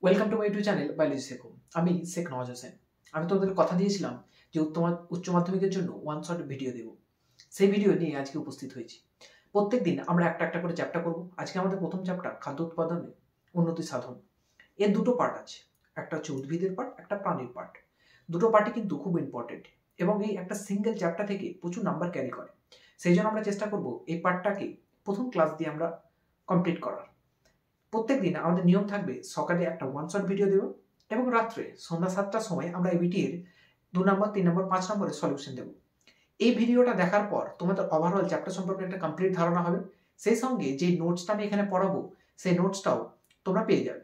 Welcome to my YouTube channel biology শেখো। আমি শেখ নওয়াজ হোসেন। আমি তোমাদের কথা দিয়েছিলাম যে উচ্চ মাধ্যমিকের জন্য ওয়ান শট ভিডিও দেব। সেই ভিডিও নিয়ে আজকে উপস্থিত হয়েছি। প্রত্যেক দিন আমরা একটা একটা করে চ্যাপ্টার করব। আজকে আমাদের প্রথম চ্যাপ্টার খাদ্য উৎপাদনে উন্নতি সাধন। এর দুটো পার্ট আছে, একটা হচ্ছে উদ্ভিদের পার্ট, একটা প্রাণীর পার্ট। দুটো পার্টই কিন্তু খুব ইম্পর্টেন্ট এবং এই একটা সিঙ্গেল চ্যাপ্টার থেকে প্রচুর নাম্বার ক্যারি করে। সেই জন্য আমরা চেষ্টা করব এই পার্টটাকে প্রথম ক্লাস দিয়ে আমরা কমপ্লিট করার। প্রত্যেক দিন আমাদের নিয়ম থাকবে সকালে একটা ওয়ান শট ভিডিও দেবো এবং রাত্রে সন্ধ্যা 7টার সময় আমরা এই ভিডিওর 2 নম্বর 3 নম্বর 5 নম্বরের সলিউশন দেবো। এই ভিডিওটা দেখার পর তোমাদের ওভারঅল চ্যাপ্টার সম্পর্কে একটা কমপ্লিট ধারণা হবে। সেই সঙ্গে যে নোটসটা আমি এখানে পড়াবো সেই নোটসটাও তোমরা পেয়ে যাবে।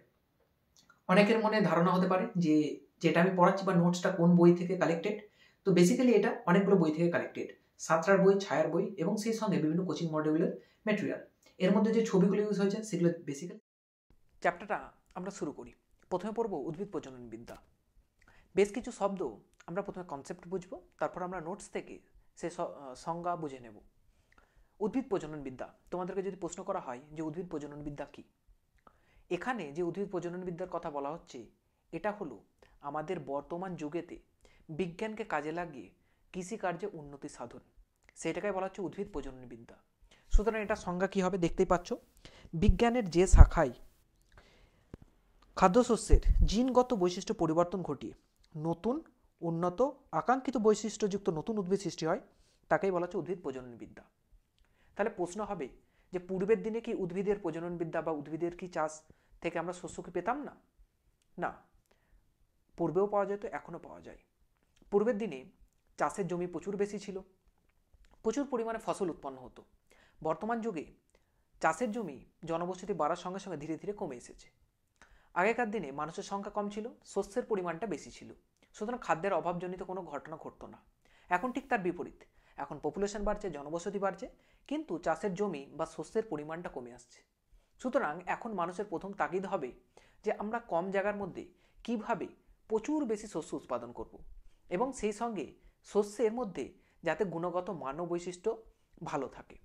অনেকের মনে ধারণা হতে পারে যে যেটা আমি পড়াচ্ছি বা নোটসটা কোন বই থেকে কালেক্টেড। তো বেসিক্যালি এটা অনেকগুলো বই থেকে কালেক্টেড। সাঁতরার বই, ছায়ার বই এবং সেই সঙ্গে বিভিন্ন কোচিং মডিউলের ম্যাটেরিয়াল। এর মধ্যে যে ছবিগুলো ইউজ হয়েছে সেগুলো বেসিক্যালি। চ্যাপ্টারটা আমরা শুরু করি। প্রথমে পড়ব উদ্ভিদ প্রজনন বিদ্যা। বেশ কিছু শব্দ আমরা প্রথমে কনসেপ্ট বুঝবো, তারপর আমরা নোটস থেকে সে সংজ্ঞা বুঝে নেব। উদ্ভিদ প্রজনন বিদ্যা, তোমাদেরকে যদি প্রশ্ন করা হয় যে উদ্ভিদ প্রজনন বিদ্যা কী, এখানে যে উদ্ভিদ প্রজনন বিদ্যার কথা বলা হচ্ছে এটা হলো আমাদের বর্তমান যুগেতে বিজ্ঞানকে কাজে লাগিয়ে কৃষিকার্যে উন্নতি সাধন, সেটাকে বলা হচ্ছে উদ্ভিদ প্রজনন বিদ্যা। সুতরাং এটা সংজ্ঞা কী হবে দেখতেই পাচ্ছ। বিজ্ঞানের যে শাখায় খাদ্যশস্যের জিনগত বৈশিষ্ট্য পরিবর্তন ঘটিয়ে নতুন, উন্নত, আকাঙ্ক্ষিত বৈশিষ্ট্যযুক্ত নতুন উদ্ভিদ সৃষ্টি হয় তাকেই বলা হচ্ছে উদ্ভিদ প্রজনন বিদ্যা। তাহলে প্রশ্ন হবে যে পূর্বের দিনে কি উদ্ভিদের প্রজনন বিদ্যা বা উদ্ভিদের কি চাষ থেকে আমরা শস্য কি পেতাম না? না, পূর্বেও পাওয়া যেত, এখনও পাওয়া যায়। পূর্বের দিনে চাষের জমি প্রচুর বেশি ছিল, প্রচুর পরিমাণে ফসল উৎপন্ন হতো। বর্তমান যুগে চাষের জমি জনবসতি বাড়ার সঙ্গে সঙ্গে ধীরে ধীরে কমে এসেছে। আগেকার দিনে মানুষের সংখ্যা কম ছিল, শস্যের পরিমাণটা বেশি ছিল, সুতরাং খাদ্যের অভাবজনিত কোনো ঘটনা ঘটতো না। এখন ঠিক তার বিপরীত, এখন পপুলেশন বাড়ছে, জনবসতি বাড়ছে, কিন্তু চাষের জমি বা শস্যের পরিমাণটা কমে আসছে। সুতরাং এখন মানুষের প্রথম তাগিদ হবে যে আমরা কম জায়গার মধ্যে কিভাবে প্রচুর বেশি শস্য উৎপাদন করব এবং সেই সঙ্গে শস্যের মধ্যে যাতে গুণগত মান ও বৈশিষ্ট্য ভালো থাকে।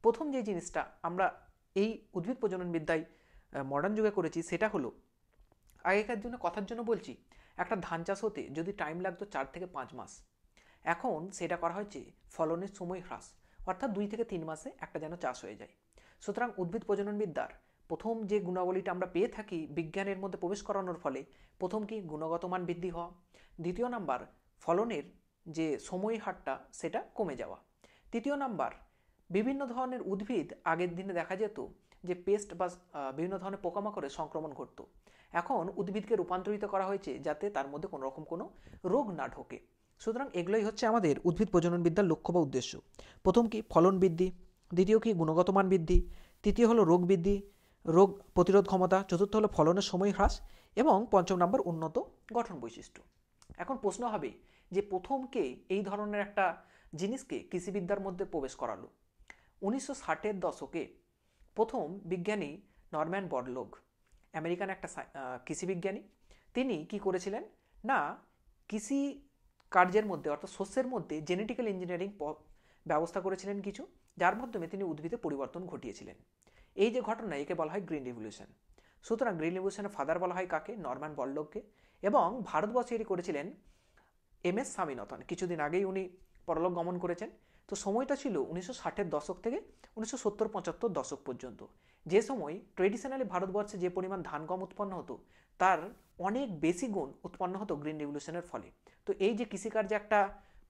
প্রথম যে জিনিসটা আমরা এই উদ্ভিদ প্রজনন বিদ্যায় মডার্ন যুগে করেছি সেটা হলো, আগেকার জন্য কথার জন্য বলছি, একটা ধান চাষ হতে যদি টাইম লাগতো 4 থেকে 5 মাস, এখন সেটা করা হয়েছে ফলনের সময় হ্রাস, অর্থাৎ 2 থেকে 3 মাসে একটা যেন চাষ হয়ে যায়। সুতরাং উদ্ভিদ প্রজনন বিদ্যার প্রথম যে গুণাবলীটা আমরা পেয়ে থাকি বিজ্ঞানের মধ্যে প্রবেশ করানোর ফলে, প্রথম কি গুণগত মান বৃদ্ধি হওয়া, দ্বিতীয় নাম্বার ফলনের যে সময় হারটা সেটা কমে যাওয়া, তৃতীয় নাম্বার বিভিন্ন ধরনের উদ্ভিদ আগের দিনে দেখা যেত যে পেস্ট বা বিভিন্ন ধরনের পোকামাকড়ের সংক্রমণ ঘটতো, এখন উদ্ভিদকে রূপান্তরিত করা হয়েছে যাতে তার মধ্যে কোনো রকম কোনো রোগ না ঢোকে। সুতরাং এগুলোই হচ্ছে আমাদের উদ্ভিদ প্রজনন বিদ্যার লক্ষ্য বা উদ্দেশ্য। প্রথম কি ফলন বৃদ্ধি, দ্বিতীয় কি গুণগত মান বৃদ্ধি, তৃতীয় হলো রোগ বৃদ্ধি, রোগ প্রতিরোধ ক্ষমতা, চতুর্থ হলো ফলনের সময় হ্রাস এবং পঞ্চম নম্বর উন্নত গঠন বৈশিষ্ট্য। এখন প্রশ্ন হবে যে প্রথম কে এই ধরনের একটা জিনিসকে কৃষিবিদ্যার মধ্যে প্রবেশ করালো? 1960-এর দশকে প্রথম বিজ্ঞানী নরম্যান বরলোগ, আমেরিকান একটা কৃষিবিজ্ঞানী, তিনি কি করেছিলেন না কৃষি কার্যের মধ্যে অর্থাৎ শস্যের মধ্যে জেনেটিক্যাল ইঞ্জিনিয়ারিং ব্যবস্থা করেছিলেন কিছু, যার মাধ্যমে তিনি উদ্ভিদে পরিবর্তন ঘটিয়েছিলেন। এই যে ঘটনা একে বলা হয় গ্রিন রিভলিউশন। সুতরাং গ্রিন রিভলিউশনের ফাদার বলা হয় কাকে? নরম্যান বরলোগকে। এবং ভারতবর্ষে এটি করেছিলেন MS স্বামীনাথন। কিছুদিন আগেই উনি পরলোক গমন করেছেন। তো সময়টা ছিল 1960-এর দশক থেকে 1970-75 দশক পর্যন্ত, যে সময় ট্রেডিশনালি ভারতবর্ষে যে পরিমাণ ধান গম উৎপন্ন হতো তার অনেক বেশি গুণ উৎপন্ন হতো গ্রিন রিভলিউশনের ফলে। তো এই যে কৃষিকার্যে একটা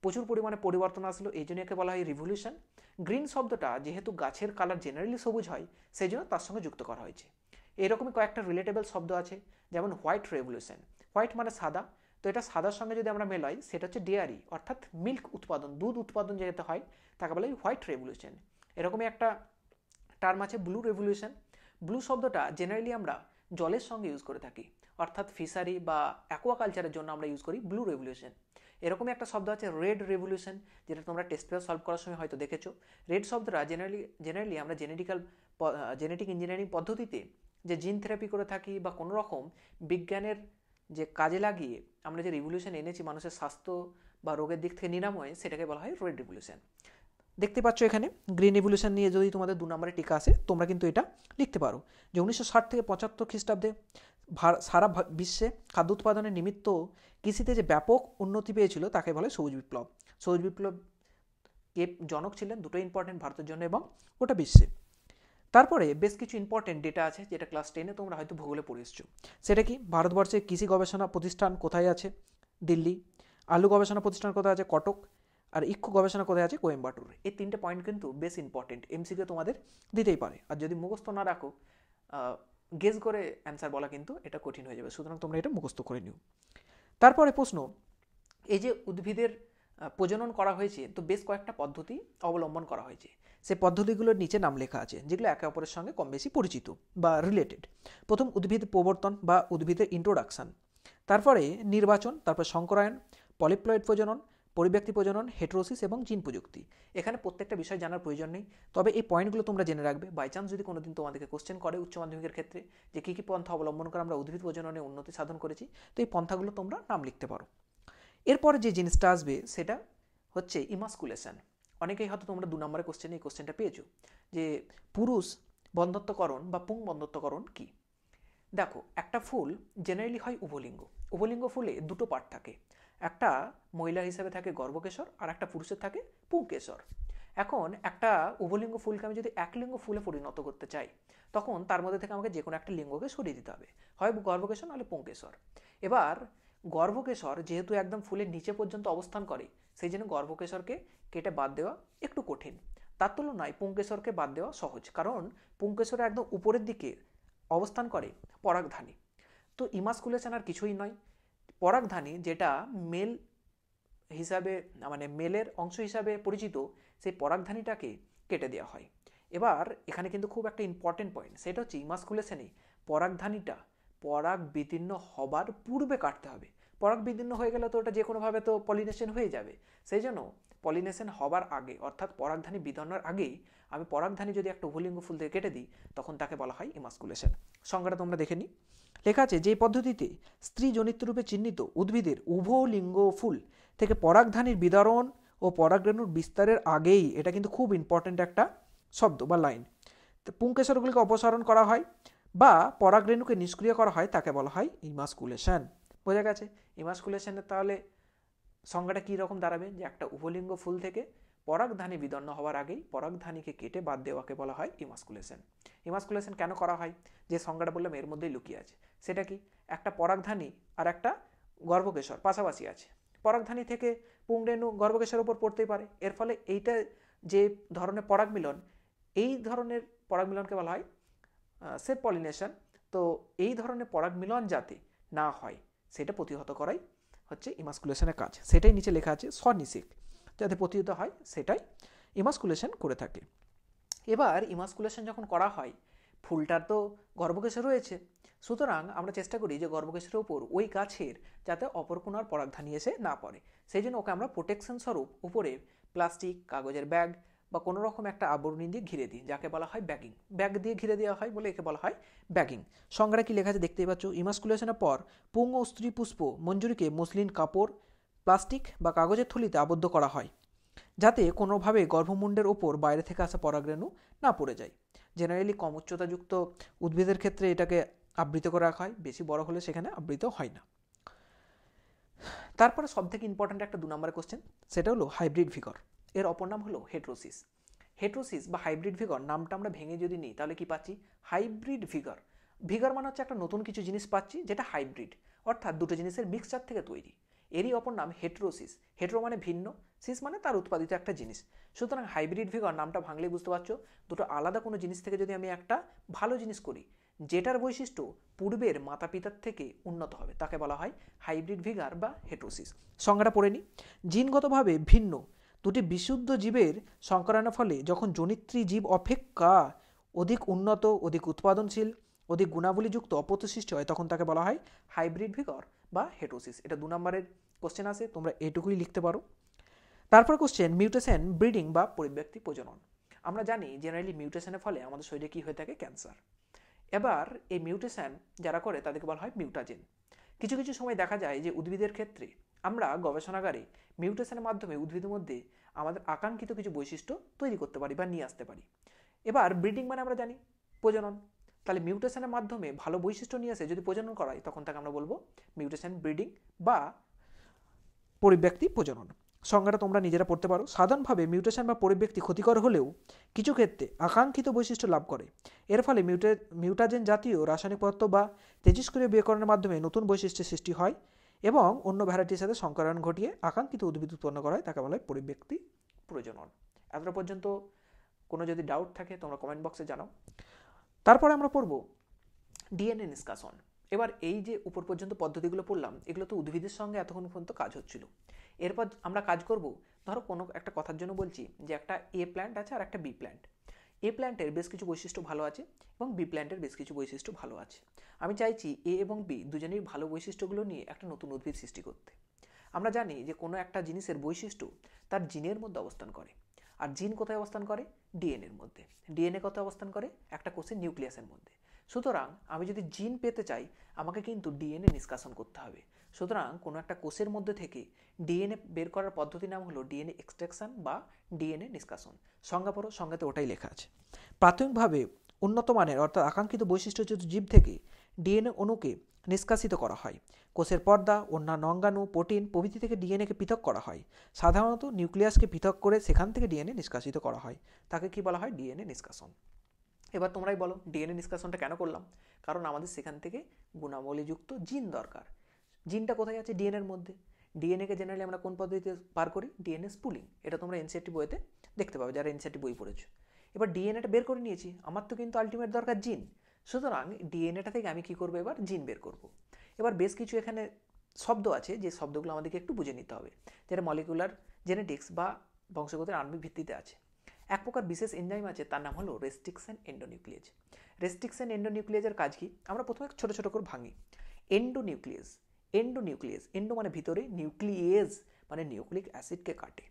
প্রচুর পরিমাণে পরিবর্তন আসলো, এই জন্য একে বলা হয় রিভলিউশন। গ্রিন শব্দটা যেহেতু গাছের কালার জেনারেলি সবুজ হয় সেই জন্য তার সঙ্গে যুক্ত করা হয়েছে। এরকমই কয়েকটা রিলেটেবল শব্দ আছে, যেমন হোয়াইট রেভলিউশন। হোয়াইট মানে সাদা, তো এটা সাদার সঙ্গে যদি আমরা মেলাই সেটা হচ্ছে ডেয়ারি অর্থাৎ মিল্ক উৎপাদন, দুধ উৎপাদন যেতে হয় তাকে বলা হয় হোয়াইট রেভলিউশন। এরকমই একটা টার্ম আছে ব্লু রেভলিউশন। ব্লু শব্দটা জেনারেলি আমরা জলের সঙ্গে ইউজ করে থাকি, অর্থাৎ ফিশারি বা অ্যাকোয়াকালচারের জন্য আমরা ইউজ করি ব্লু রেভলিউশন। এরকমই একটা শব্দ আছে রেড রেভলিউশন, যেটা তোমরা টেস্ট পেপার সলভ করার সময় হয়তো দেখেছো। রেড শব্দটা জেনারেলি আমরা জেনেটিক ইঞ্জিনিয়ারিং পদ্ধতিতে যে জিন থেরাপি করে থাকি বা কোনো রকম বিজ্ঞানের যে কাজে লাগিয়ে আমরা যে রিভলিউশন এনেছি মানুষের স্বাস্থ্য বা রোগের দিক থেকে নিরাময়ে, সেটাকে বলা হয় রেড রিভলিউশন। দেখতে পাচ্ছ এখানে গ্রিন রিভলিউশন নিয়ে যদি তোমাদের 2 নম্বরের টিকা আসে তোমরা কিন্তু এটা লিখতে পারো যে 1960 থেকে 75 খ্রিস্টাব্দে সারা বিশ্বে খাদ্য উৎপাদনের নিমিত্ত কৃষিতে যে ব্যাপক উন্নতি পেয়েছিল তাকে বলে সবুজ বিপ্লব। সবুজ বিপ্লব কে জনক ছিলেন, দুটো ইম্পর্টেন্ট ভারতের জন্য এবং গোটা বিশ্বে। তারপরে বেশ কিছু ইম্পর্টেন্ট ডেটা আছে যেটা ক্লাস 10-এ তোমরা হয়তো ভূগোলে পড়ে এসছো। সেটা কি? ভারতবর্ষের কৃষি গবেষণা প্রতিষ্ঠান কোথায় আছে? দিল্লি। আলু গবেষণা প্রতিষ্ঠান কোথায় আছে? কটক। আর ইক্ষু গবেষণা কোথায় আছে? কোয়েম্বাটুর। এই তিনটে পয়েন্ট কিন্তু বেশ ইম্পর্টেন্ট, এমসিকিউ তোমাদের দিতেই পারে। আর যদি মুখস্থ না রাখো, গেস করে অ্যান্সার বলা কিন্তু এটা কঠিন হয়ে যাবে, সুতরাং তোমরা এটা মুখস্থ করে নিও। তারপরে প্রশ্ন, এই যে উদ্ভিদের প্রজনন করা হয়েছে, তো বেশ কয়েকটা পদ্ধতি অবলম্বন করা হয়েছে। সেই পদ্ধতিগুলোর নিচে নাম লেখা আছে যেগুলো একে অপরের সঙ্গে কম বেশি পরিচিত বা রিলেটেড। প্রথম উদ্ভিদ প্রবর্তন বা উদ্ভিদের ইন্ট্রোডাকশান, তারপরে নির্বাচন, তারপর সংকরায়ন, পলিপ্লয়েড প্রজনন, পরিব্যক্তি প্রজনন, হেটেরোসিস এবং জিন প্রযুক্তি। এখানে প্রত্যেকটা বিষয় জানার প্রয়োজন নেই, তবে এই পয়েন্টগুলো তোমরা জেনে রাখবে। বাই চান্স যদি কোনোদিন তোমাদেরকে কোশ্চেন করে উচ্চ মাধ্যমিকের ক্ষেত্রে যে কী কী পন্থা অবলম্বন করে আমরা উদ্ভিদ প্রজননে উন্নতি সাধন করেছি, তো এই পন্থাগুলো তোমরা নাম লিখতে পারো। এরপরে যে জিনিসটা আসবে সেটা হচ্ছে ইমাস্কুলেশন। অনেকেই হয়তো তোমরা 2 নম্বরের কোশ্চেনে এই কোশ্চেনটা পেয়েছো যে পুরুষ বন্ধ্যত্বকরণ বা পুং বন্ধ্যত্বকরণ কি। দেখো, একটা ফুল জেনারেলি হয় উভলিঙ্গ। উভলিঙ্গ ফুলে দুটো পার্ট থাকে, একটা মহিলা হিসেবে থাকে গর্ভকেশর আর একটা পুরুষের থাকে পুংকেশর। এখন একটা উভলিঙ্গ ফুলকে আমি যদি একলিঙ্গ ফুলে পরিণত করতে চাই, তখন তার মধ্যে থেকে আমাকে যে কোনো একটা লিঙ্গকে সরিয়ে দিতে হবে, হয় গর্ভকেশর নাহলে পুংকেশর। এবার গর্ভকেশর যেহেতু একদম ফুলের নিচে পর্যন্ত অবস্থান করে, সেই জন্য গর্ভকেশরকে কেটে বাদ দেওয়া একটু কঠিন। তার তুলনায় পুংকেশরকে বাদ দেওয়া সহজ, কারণ পুংকেশর একদম উপরের দিকে অবস্থান করে পরাগধানী। তো ইমাস্কুলেশন আর কিছুই নয়, পরাগধানী যেটা মেল হিসাবে মানে মেলের অংশ হিসাবে পরিচিত, সেই পরাগধানীটাকে কেটে দেওয়া হয়। এবার এখানে কিন্তু খুব একটা ইম্পর্টেন্ট পয়েন্ট, সেটা হচ্ছে ইমাস্কুলেশনে পরাগধানীটা পরাগ বিদীর্ণ হবার পূর্বে কাটতে হবে। পরাগ বিদীর্ণ হয়ে গেলে তো ওটা যে কোনোভাবে তো পলিনেশন হয়ে যাবে, সেই জন্য পলিনেশন হবার আগে অর্থাৎ পরাগধানী বিদর্ণের আগেই আমি পরাগধানী যদি একটা উভলিঙ্গ ফুল থেকে কেটে দিই, তখন তাকে বলা হয় ইমাস্কুলেশন। সংজ্ঞাটা তোমরা দেখে নিই। লেখা আছে যে পদ্ধতিতে স্ত্রী জনিতরূপে চিহ্নিত উদ্ভিদের উভলিঙ্গ ফুল থেকে পরাগধানীর বিতরণ ও পরাগরেণুর বিস্তারের আগেই, এটা কিন্তু খুব ইম্পর্টেন্ট একটা শব্দ বা লাইন, পুংকেশরগুলিকে অপসারণ করা হয় বা পরাগরেণুকে নিষ্ক্রিয় করা হয়, তাকে বলা হয় ইমাস্কুলেশন। বোঝা গেছে? ইমাস্কুলেশনের তাহলে সংজ্ঞাটা কী রকম দাঁড়াবে, যে একটা উভলিঙ্গ ফুল থেকে পরাগধানী বিদর্ণ হওয়ার আগেই পরাগধানীকে কেটে বাদ দেওয়াকে বলা হয় ইমাস্কুলেশন। ইমাস্কুলেশন কেন করা হয়, যে সংজ্ঞাটা বললাম এর মধ্যেই লুকিয়ে আছে। সেটা কি? একটা পরাগধানী আর একটা গর্ভকেশর পাশাপাশি আছে, পরাগধানী থেকে পুংরেণু গর্ভকেশরের উপর পড়তেই পারে, এর ফলে এইটা যে ধরনের পরাগ মিলন, এই ধরনের পরাগ মিলনকে বলা হয় সেলফ পলিনেশন। তো এই ধরনের পরাগ মিলন যাতে না হয় সেটা প্রতিহত করাই হচ্ছে ইমাস্কুলেশনের কাজ। সেটাই নিচে লেখা আছে, স্বনিষেক, যাতে প্রতিহত হয় সেটাই ইমাস্কুলেশন করে থাকে। এবার ইমাস্কুলেশন যখন করা হয়, ফুলটার তো গর্ভকেশর রয়েছে, সুতরাং আমরা চেষ্টা করি যে গর্ভকেশরের উপর ওই গাছের যাতে অপর কোনো আর পরাগধানী এসে না পড়ে, সেই জন্য ওকে আমরা প্রোটেকশন স্বরূপ উপরে প্লাস্টিক, কাগজের ব্যাগ বা কোনো রকম একটা আবরণী দিয়ে ঘিরে দিই, যাকে বলা হয় ব্যাগিং। ব্যাগ দিয়ে ঘিরে দেওয়া হয় বলে একে বলা হয় ব্যাগিং। সংজ্ঞাটা কি লেখা আছে দেখতেই পাচ্ছ, ইমাস্কুলেশনের পর পুং ও স্ত্রী পুষ্প মঞ্জুরিকে মসলিন কাপড়, প্লাস্টিক বা কাগজের থলিতে আবদ্ধ করা হয়, যাতে কোনোভাবে গর্ভমুণ্ডের ওপর বাইরে থেকে আসা পরাগরেণু না পড়ে যায়। জেনারেলি কম উচ্চতাযুক্ত উদ্ভিদের ক্ষেত্রে এটাকে আবৃত করে রাখা হয়, বেশি বড় হলে সেখানে আবৃত হয় না। তারপরে সব থেকে ইম্পর্ট্যান্ট একটা 2 নম্বরের কোশ্চেন, সেটা হলো হাইব্রিড ভিগর। এর অপর নাম হলো হেটেরোসিস। হেটেরোসিস বা হাইব্রিড ভিগর নামটা আমরা ভেঙে যদি নিই, তাহলে কি পাচ্ছি? হাইব্রিড ভিগর। ভিগর মানে হচ্ছে একটা নতুন কিছু জিনিস পাচ্ছি যেটা হাইব্রিড, অর্থাৎ দুটো জিনিসের মিক্সচার থেকে তৈরি। এরই অপর নাম হেটেরোসিস। হেটেরো মানে ভিন্ন, সিস মানে তার উৎপাদিত একটা জিনিস। সুতরাং হাইব্রিড ভিগর নামটা ভাঙলেই বুঝতে পারছো, দুটো আলাদা কোনো জিনিস থেকে যদি আমি একটা ভালো জিনিস করি, যেটার বৈশিষ্ট্য পূর্বের মাতা পিতার থেকে উন্নত হবে, তাকে বলা হয় হাইব্রিড ভিগার বা হেটেরোসিস। সংজ্ঞাটা পড়ে নিই। জিনগতভাবে ভিন্ন দুটি বিশুদ্ধ জীবের সংকরণের ফলে যখন জনিত্রী জীব অপেক্ষা অধিক উন্নত, অধিক উৎপাদনশীল, অধিক গুণাবলীযুক্ত অপত্য সৃষ্টি হয়, তখন তাকে বলা হয় হাইব্রিড ভিগর বা হেটেরোসিস। এটা 2 নম্বরের কোশ্চেন আছে, তোমরা এটুকুই লিখতে পারো। তারপর কোশ্চেন, মিউটেশন, ব্রিডিং বা পরিব্যক্তি প্রজনন। আমরা জানি জেনারেলি মিউটেশনের ফলে আমাদের শরীরে কী হয়ে থাকে? ক্যান্সার। এবার এই মিউটেশন যারা করে তাদেরকে বলা হয় মিউটাজেন। কিছু কিছু সময় দেখা যায় যে উদ্ভিদের ক্ষেত্রে আমরা গবেষণাগারে মিউটেশনের মাধ্যমে উদ্ভিদের মধ্যে আমাদের আকাঙ্ক্ষিত কিছু বৈশিষ্ট্য তৈরি করতে পারি বা নিয়ে আসতে পারি। এবার ব্রিডিং মানে আমরা জানি প্রজনন, তাহলে মিউটেশনের মাধ্যমে ভালো বৈশিষ্ট্য নিয়ে এসে যদি প্রজনন করায় তখন তাকে আমরা বলবো মিউটেশন ব্রিডিং বা পরিব্যক্তি প্রজনন। সংজ্ঞাটা তোমরা নিজেরা পড়তে পারো। সাধারণভাবে মিউটেশন বা পরিব্যক্তি ক্ষতিকর হলেও কিছু ক্ষেত্রে আকাঙ্ক্ষিত বৈশিষ্ট্য লাভ করে। এর ফলে মিউটাজেন জাতীয় রাসায়নিক পদার্থ বা তেজস্ক্রিয় বিয়োগকরণের মাধ্যমে নতুন বৈশিষ্ট্যের সৃষ্টি হয় এবং অন্য ভ্যারাইটির সাথে সংকরণ ঘটিয়ে আকাঙ্ক্ষিত উদ্ভিদ উৎপন্ন করা হয়, তাকে বলা হয় পরিব্যক্তি প্রজনন। এতটা পর্যন্ত কোনো যদি ডাউট থাকে তোমরা কমেন্ট বক্সে জানাও। তারপরে আমরা পড়ব ডিএনএ নিষ্কাশন। এবার এই যে উপর পর্যন্ত পদ্ধতিগুলো পড়লাম, এগুলো তো উদ্ভিদের সঙ্গে এতক্ষণ পর্যন্ত কাজ হচ্ছিল। এরপর আমরা কাজ করব, ধরো কোনো একটা কথার জন্য বলছি যে একটা এ প্ল্যান্ট আছে আর একটা বি প্ল্যান্ট। এ প্ল্যান্টের বেশ কিছু বৈশিষ্ট্য ভালো আছে এবং বি প্ল্যান্টের বেশ কিছু বৈশিষ্ট্য ভালো আছে। আমি চাইছি এ এবং বি দুজনেই ভালো বৈশিষ্ট্যগুলো নিয়ে একটা নতুন উদ্ভিদ সৃষ্টি করতে। আমরা জানি যে কোনো একটা জিনিসের বৈশিষ্ট্য তার জিনের মধ্যে অবস্থান করে। আর জিন কোথায় অবস্থান করে? ডিএনএর মধ্যে। ডিএনএ কোথায় অবস্থান করে? একটা কোষের নিউক্লিয়াসের মধ্যে। সুতরাং আমি যদি জিন পেতে চাই আমাকে কিন্তু ডিএনএ নিষ্কাশন করতে হবে। সুতরাং কোনো একটা কোষের মধ্যে থেকে ডিএনএ বের করার পদ্ধতির নাম হলো ডিএনএ এক্সট্রাকশন বা ডিএনএ নিষ্কাশন। সংজ্ঞা পড়ো, সংজ্ঞাতে ওটাই লেখা আছে। প্রাথমিকভাবে উন্নত মানের অর্থাৎ আকাঙ্ক্ষিত বৈশিষ্ট্যযুক্ত জীব থেকে ডিএনএ অণুকে নিষ্কাশিত করা হয়। কোষের পর্দা, অন্যান্য অঙ্গাণু, প্রোটিন প্রভৃতি থেকে ডিএনএকে পৃথক করা হয়। সাধারণত নিউক্লিয়াসকে পৃথক করে সেখান থেকে ডিএনএ নিষ্কাশিত করা হয়, তাকে কি বলা হয়? ডিএনএ নিষ্কাশন। এবার তোমরাই বলো ডিএনএ নিষ্কাশনটা কেন করলাম? কারণ আমাদের সেখান থেকে গুণাবলীযুক্ত জিন দরকার। জিনটা কোথায় আছে? ডিএনএর মধ্যে। ডিএনএকে জেনারেলি আমরা কোন পদ্ধতিতে বার করি? ডিএনএ স্পুলিং। এটা তোমরা এনসিইআরটি বইতে দেখতে পাবে যারা এনসিইআরটি বই পড়েছো। এবার ডিএনএটা বের করে নিয়েছি, আমার তো কিন্তু আলটিমেট দরকার জিন। সুতরাং ডিএনএটা থেকে আমি কি করবো? এবার জিন বের করব। এবার বেশ কিছু এখানে শব্দ আছে যে শব্দগুলো আমাদেরকে একটু বুঝে নিতে হবে, যেটা মলিকুলার জেনেটিক্স বা বংশগতের আণবিক ভিত্তিতে আছে। এক প্রকার বিশেষ এনজাইম আছে, তার নাম হলো রেস্ট্রিকশন এন্ডোনিউক্লিয়েজ। রেস্ট্রিকশন এন্ডোনিউক্লিয়েজের কাজ কি? আমরা প্রথমে ছোট ছোট করে ভাঙি। এন্ডোনিউক্লিয়েজ, এন্ডোনিউক্লিয়েজ, এন্ডো মানে ভিতরে, নিউক্লিয়েজ মানে নিউক্লিক অ্যাসিডকে কাটে।